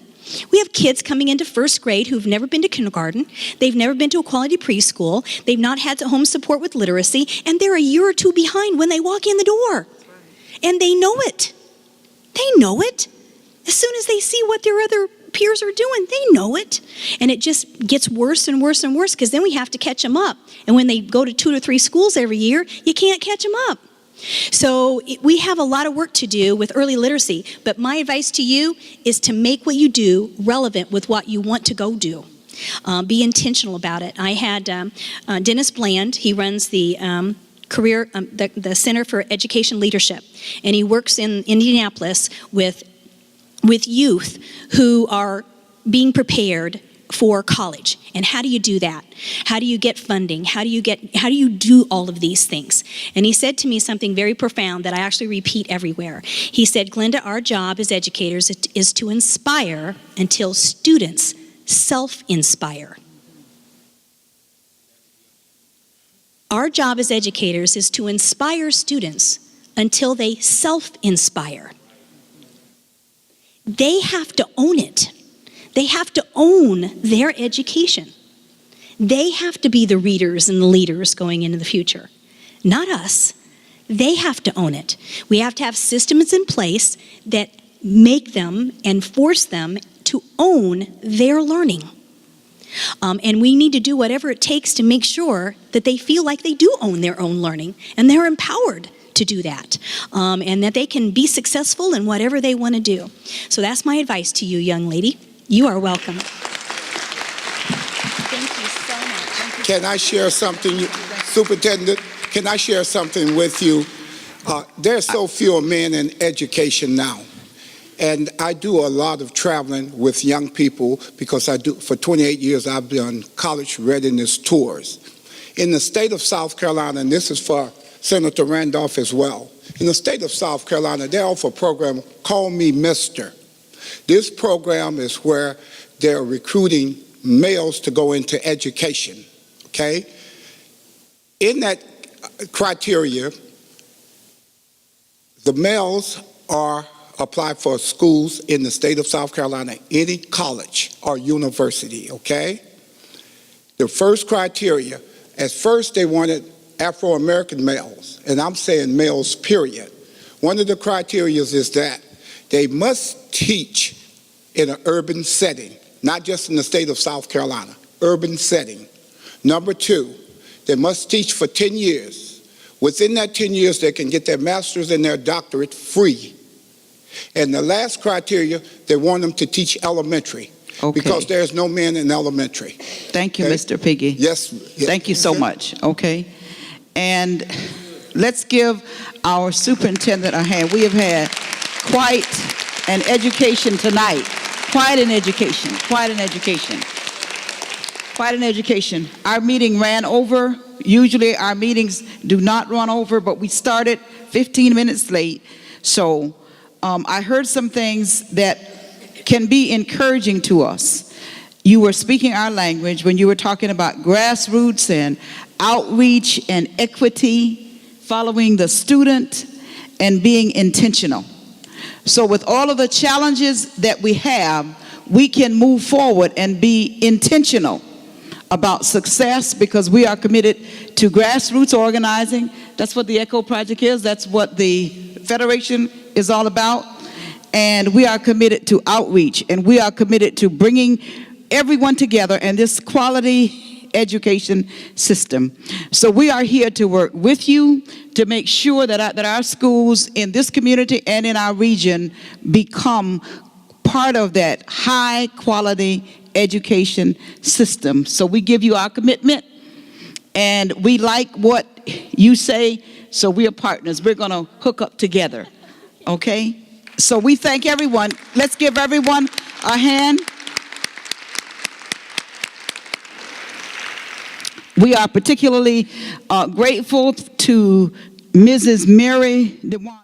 We have kids coming into first grade who've never been to kindergarten, they've never been to a quality preschool, they've not had home support with literacy, and they're a year or two behind when they walk in the door. And they know it. They know it. As soon as they see what their other peers are doing, they know it. And it just gets worse and worse and worse, because then we have to catch them up. And when they go to 2 to 3 schools every year, you can't catch them up. So we have a lot of work to do with early literacy, but my advice to you is to make what you do relevant with what you want to go do. Be intentional about it. I had Dennis Bland. He runs the the Center for Education Leadership, and he works in Indianapolis with youth who are being prepared for college. And how do you do that? How do you get funding? How do you do all of these things? And he said to me something very profound that I actually repeat everywhere. He said, Glenda, our job as educators is to inspire until students self-inspire. Our job as educators is to inspire students until they self-inspire. They have to own it. They have to own their education. They have to be the readers and the leaders going into the future, not us. They have to own it. We have to have systems in place that make them and force them to own their learning. And we need to do whatever it takes to make sure that they feel like they do own their own learning and they're empowered to do that, and that they can be successful in whatever they want to do. So that's my advice to you, young lady. You are welcome. Thank you so much. Can I share something, Superintendent? Can I share something with you? There's so few men in education now. And I do a lot of traveling with young people because for 28 years I've done college readiness tours. In the state of South Carolina, and this is for Senator Randolph as well, in the state of South Carolina, they offer a program, Call Me Mister. This program is where they're recruiting males to go into education, okay? In that criteria, the males are applied for schools in the state of South Carolina, any college or university, okay? The first criteria, at first they wanted Afro-American males, and I'm saying males, period. One of the criteria is that they must teach in an urban setting, not just in the state of South Carolina, urban setting. Number 2, they must teach for 10 years. Within that 10 years, they can get their master's and their doctorate free. And the last criteria, they want them to teach elementary, because there's no men in elementary. Thank you, Mr. Piggy. Yes. Thank you so much. Okay. And let's give our superintendent a hand. We have had quite an education tonight. Quite an education. Quite an education. Quite an education. Our meeting ran over. Usually our meetings do not run over, but we started 15 minutes late. So I heard some things that can be encouraging to us. You were speaking our language when you were talking about grassroots and outreach and equity, following the student and being intentional. So with all of the challenges that we have, we can move forward and be intentional about success, because we are committed to grassroots organizing. That's what the ECHO Project is. That's what the Federation is all about. And we are committed to outreach, and we are committed to bringing everyone together. And this quality education system. So we are here to work with you to make sure that our schools in this community and in our region become part of that high quality education system. So we give you our commitment, and we like what you say, so we are partners. We're going to hook up together, okay? So we thank everyone. Let's give everyone a hand. We are particularly grateful to Mrs. Mary DeWan.